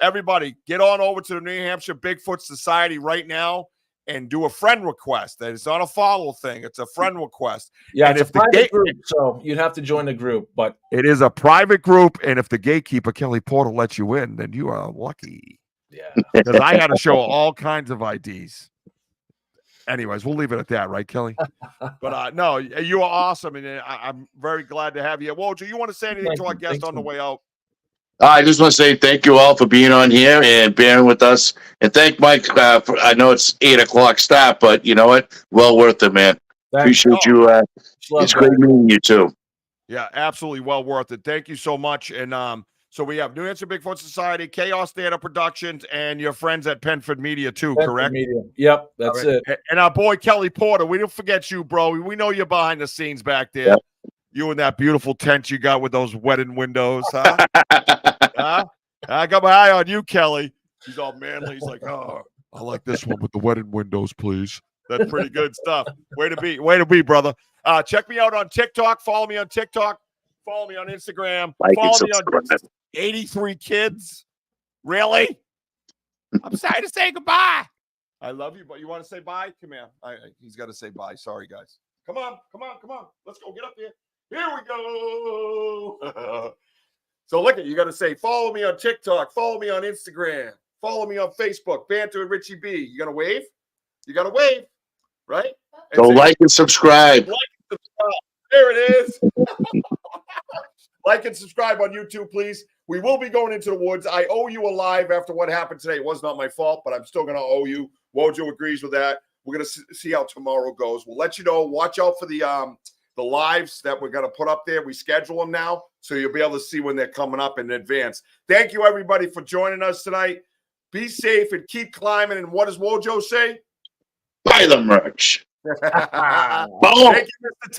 Everybody, get on over to the New Hampshire Bigfoot Society right now and do a friend request. It's not a follow thing. It's a friend request. Yeah, and it's a private group, so you'd have to join the group. But it is a private group, and if the gatekeeper, Kelly Porter, lets you in, then you are lucky. Yeah. Because I had to show all kinds of IDs. Anyways, we'll leave it at that, right, Kelly? But no, you are awesome, and I'm very glad to have you. Wojo, you want to say anything to our guest on the way out? I just want to say thank you all for being on here and bearing with us. And thank Mike. I know it's 8:00 start, but you know what? Well worth it, man. Appreciate you. It's great meeting you too. Yeah, absolutely well worth it. Thank you so much. And so we have New Hampshire Bigfoot Society, Chaos Theater Productions, and your friends at Penford Media too, correct? Media. Yep, that's it. And our boy Kelly Porter. We don't forget you, bro. We know you're behind the scenes back there. Yep. You and that beautiful tent you got with those wedding windows, huh? I got my eye on you, Kelly. He's all manly. He's like, oh, I like this one with the wedding windows, please. That's pretty good stuff. Way to be, brother. Check me out on TikTok. Follow me on TikTok. Follow me on Instagram. Follow me on 83 kids. Really? I'm sorry to say goodbye. I love you, but you want to say bye? Come here. He's got to say bye. Sorry, guys. Come on. Let's go. Get up here. Here we go. So look at you. Got to say, follow me on TikTok. Follow me on Instagram. Follow me on Facebook. Banter and Richie B. You got to wave? You got to wave, right? Go like and subscribe. There it is. Like and subscribe on YouTube, please. We will be going into the woods. I owe you a live after what happened today. It was not my fault, but I'm still going to owe you. Wojo agrees with that. We're going to see how tomorrow goes. We'll let you know. Watch out for the lives that we're going to put up there. We schedule them now, so you'll be able to see when they're coming up in advance. Thank you, everybody, for joining us tonight. Be safe and keep climbing. And what does Wojo say? Buy the merch. Thank Boom. you, Mr.